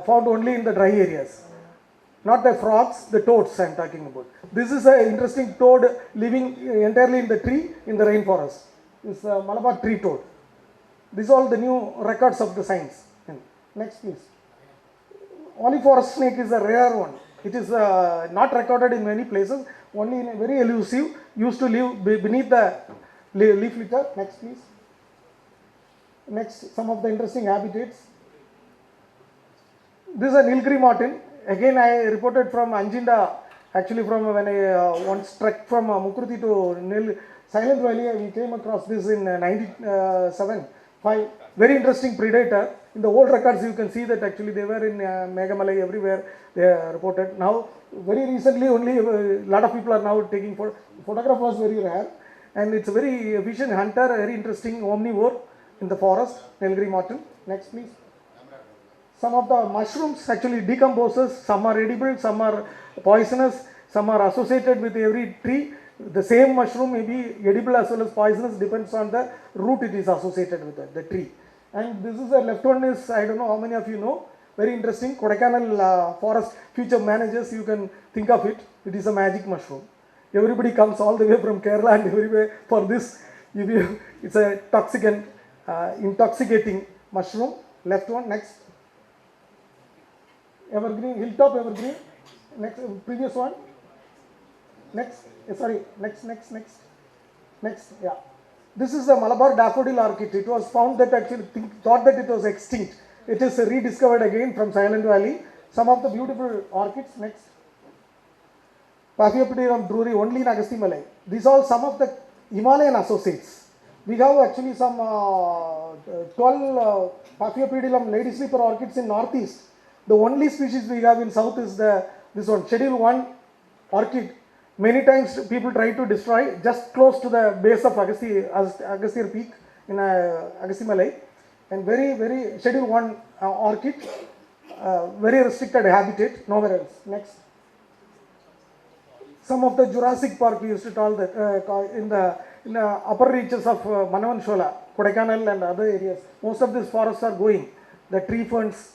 found only in the dry areas. Not the frogs, the toads I am talking about. This is an interesting toad living entirely in the tree in the rainforest. It's a Malabar tree toad. These are all the new records of the science. Next please. Only forest snake is a rare one. It is not recorded in many places, only in a very elusive, used to live beneath the leaf litter. Next please. Next, some of the interesting habitats. This is a Nilgiri marten. Again, I reported from Anjinda, actually from when I once trekked from Mukruti to Silent Valley, we came across this in 97. Very interesting predator. In the old records, you can see that actually they were in Megamalai, everywhere they are reported. Now, very recently, only a lot of people are now taking photograph was very rare, and it's a very efficient hunter, very interesting omnivore in the forest, Nilgiri marten. Next, please. Some of the mushrooms actually decomposes. Some are edible, some are poisonous, some are associated with every tree. The same mushroom may be edible as well as poisonous, depends on the root it is associated with the tree. And this is the left one is, I don't know how many of you know, very interesting. Kodaikanal forest future managers, you can think of it. It is a magic mushroom. Everybody comes all the way from Kerala and everywhere for this. It's a toxicant, intoxicating mushroom. Left one, next. Evergreen, hilltop evergreen. Next, previous one. Next, next, yeah. This is the Malabar daffodil orchid. It was found that actually thought that it was extinct. It is rediscovered again from Silent Valley. Some of the beautiful orchids. Next. Paphiopedilum drury only in Agasti Malay. These are some of the Himalayan associates. We have actually some 12 Paphiopedilum lady sleeper orchids in northeast. The only species we have in south is this one, Schedule 1 orchid. Many times people try to destroy just close to the base of Agastya peak in Agasti Malay, and very Schedule 1 orchid, very restricted habitat, nowhere else. Next. Some of the Jurassic Park we used to call that in the upper reaches of Manavan Shola, Kodaikanal and other areas. Most of these forests are going. The tree ferns,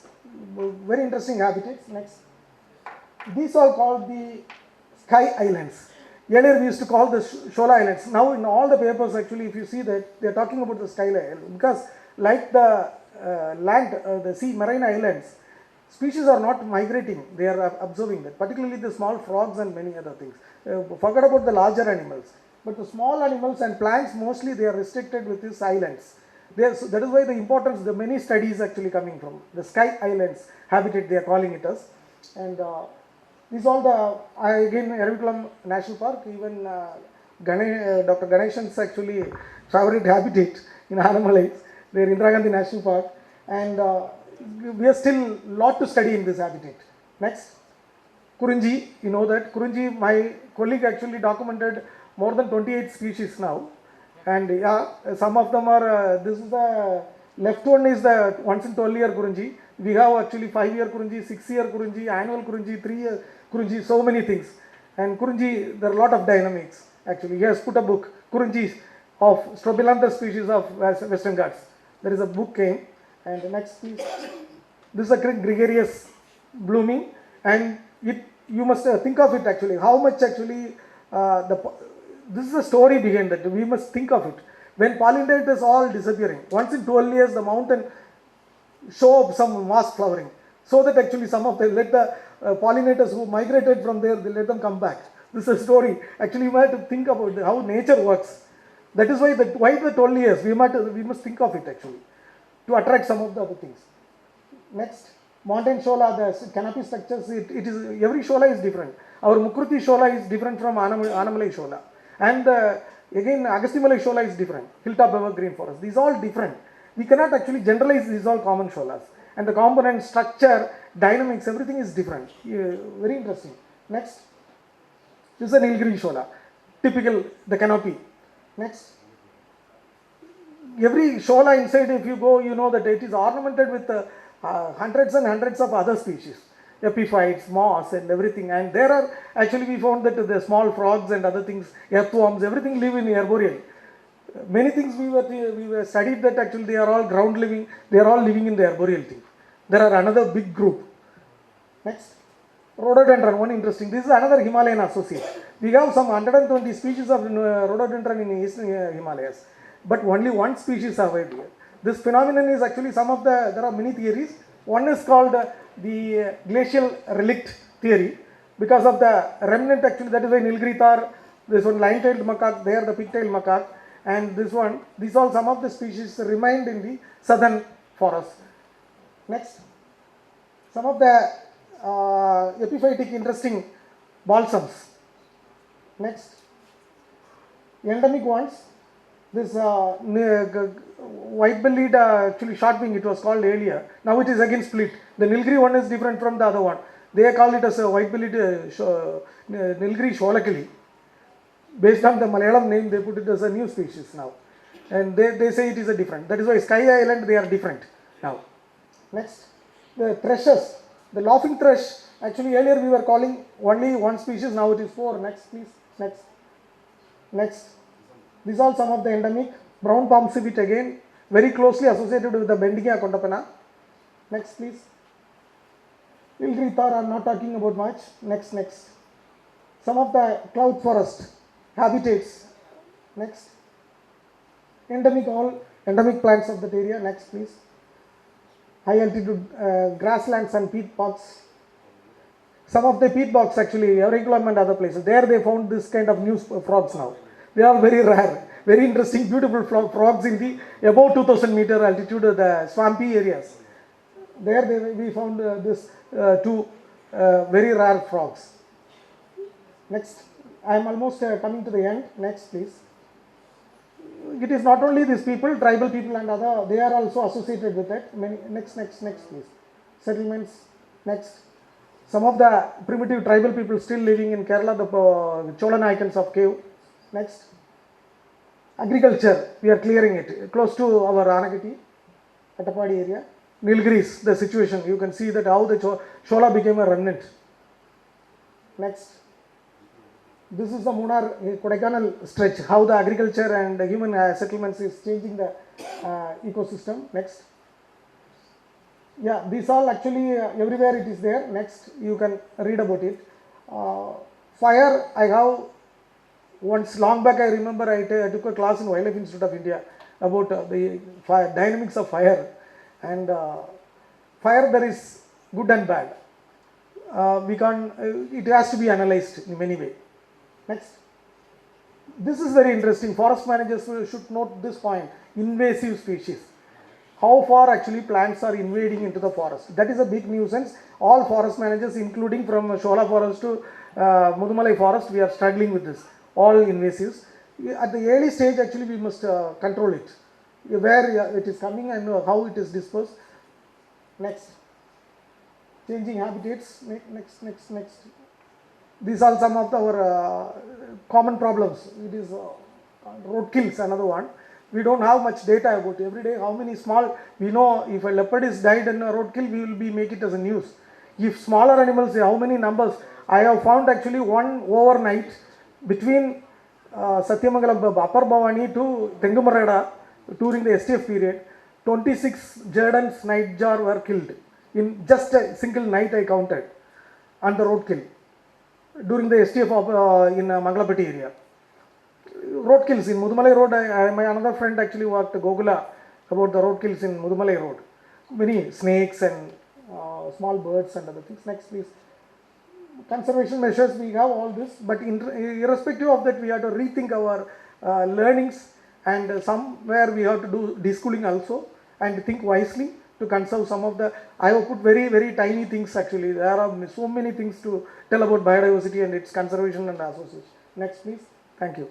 very interesting habitats. Next. These are called the Sky Islands. Earlier we used to call the Shola Islands. Now in all the papers actually, if you see that, they are talking about the Sky Islands because like the the sea marine islands, species are not migrating, they are observing that, particularly the small frogs and many other things. Forget about the larger animals, but the small animals and plants mostly they are restricted with these islands. So that is why the importance, the many studies actually coming from the Sky Islands habitat, they are calling it as. And these all the, again, Ervikulam National Park, even Dr. Ganeshan's actually favorite habitat in Hanamalai, there Indira Gandhi National Park, and we have still lot to study in this habitat. Next, Kurunji, you know that Kurunji, my colleague actually documented more than 28 species now, and yeah, some of them are, this is the left one is the once in 12-year Kurunji. We have actually 5-year Kurunji, 6-year Kurunji, annual Kurunji, 3-year Kurunji, so many things. And Kurunji, there are a lot of dynamics actually. He has put a book, Kurunjis of Strobilantha species of Western Ghats. There is a book came. And next piece, this is a gregarious blooming, and you must think of it actually, how much actually, this is the story behind that, we must think of it. When pollinators all disappearing, once in 12 years the mountain show up some mass flowering, so that actually some of them, let the pollinators who migrated from there, they let them come back. This is a story. Actually you have to think about how nature works. That is why the 12 years, we must think of it actually, to attract some of the other things. Next, mountain shola, the canopy structures, it is, every shola is different. Our Mukruti shola is different from Anamalai shola. And again, Agastimalai shola is different. Hilltop evergreen forest. These are all different. We cannot actually generalize these all common sholas. And the component structure, dynamics, everything is different. Very interesting. Next, this is an Nilgiri shola. Typical, the canopy. Next. Every shola inside, if you go, you know that it is ornamented with hundreds and hundreds of other species. epiphytes, moss and everything. And there are, actually we found that the small frogs and other things, earthworms, everything live in arboreal. Many things we were studied that actually they are all ground living, they are all living in the arboreal thing. There are another big group. Next. Rhododendron, one interesting. This is another Himalayan associate. We have some 120 species of rhododendron in eastern Himalayas, but only one species survived here. This phenomenon is actually there are many theories. One is called the glacial relict theory, because of the remnant actually, that is why Nilgiri Thar, this one line-tailed macaque, there the pig-tailed macaque, and this one, these all some of the species remained in the southern forest. Next, some of the epiphytic interesting balsams. Next, endemic ones, this white-bellied actually short-wing, it was called earlier. Now it is again split. The Nilgiri one is different from the other one. They call it as a white-bellied Nilgiri Sholakali. Based on the Malayalam name, they put it as a new species now. And they say it is a different. That is why Sky Island, they are different now. Next, the thrushes. The laughing thrush, actually earlier we were calling only one species, now it is 4. Next please, next. Next, these are some of the endemic. Brown palm civet again, very closely associated with the Bendigia Kondapana. Next please. Nilgiri Thar I am not talking about much. Next. Some of the cloud forest habitats. Next. All endemic plants of that area. Next please. High altitude grasslands and peat bogs. Some of the peat bogs actually, Auriculum and other places, there they found this kind of new frogs now. They are very rare, very interesting, beautiful frogs in the above 2000 meter altitude, the swampy areas. There we found this two very rare frogs. Next, I am almost coming to the end. Next please. It is not only these people, tribal people and other, they are also associated with it. Next please. Settlements. Next. Some of the primitive tribal people still living in Kerala, the Chola Naikans of cave. Next. Agriculture, we are clearing it. Close to our Anagati, Attapadi area. Nilgiris, the situation, you can see that how the Chola became a remnant. Next. This is the Munnar Kodaikanal stretch, how the agriculture and the human settlements is changing the ecosystem. Next. Yeah, these all actually everywhere it is there. Next, you can read about it. Fire, I have once long back, I remember I took a class in Wildlife Institute of India about the dynamics of fire. And fire, there is good and bad. It has to be analyzed in many ways. Next. This is very interesting. Forest managers should note this point. Invasive species. How far actually plants are invading into the forest. That is a big nuisance. All forest managers, including from Shola forest to Mudumalai forest, we are struggling with this. All invasives. At the early stage, actually, we must control it. Where it is coming and how it is dispersed. Next. Changing habitats. Next. These are some of our common problems. It is roadkills, another one. We don't have much data about every day how many small, we know if a leopard is died in a roadkill, we will make it as a news. If smaller animals, how many numbers, I have found actually one overnight between Satyamangalam, Upper Bhavani to Tengumarada during the STF period, 26 Jerdans nightjar were killed in just a single night I counted on the roadkill during the STF in Mangalapati area. Roadkills in Mudumalai Road, my another friend actually worked Gogula about the roadkills in Mudumalai Road. Many snakes and small birds and other things. Next please. Conservation measures, we have all this, but irrespective of that, we have to rethink our learnings, and somewhere we have to do deschooling also and think wisely to conserve some of the, I have put very, very tiny things actually. There are so many things to tell about biodiversity and its conservation and association. Next please. Thank you.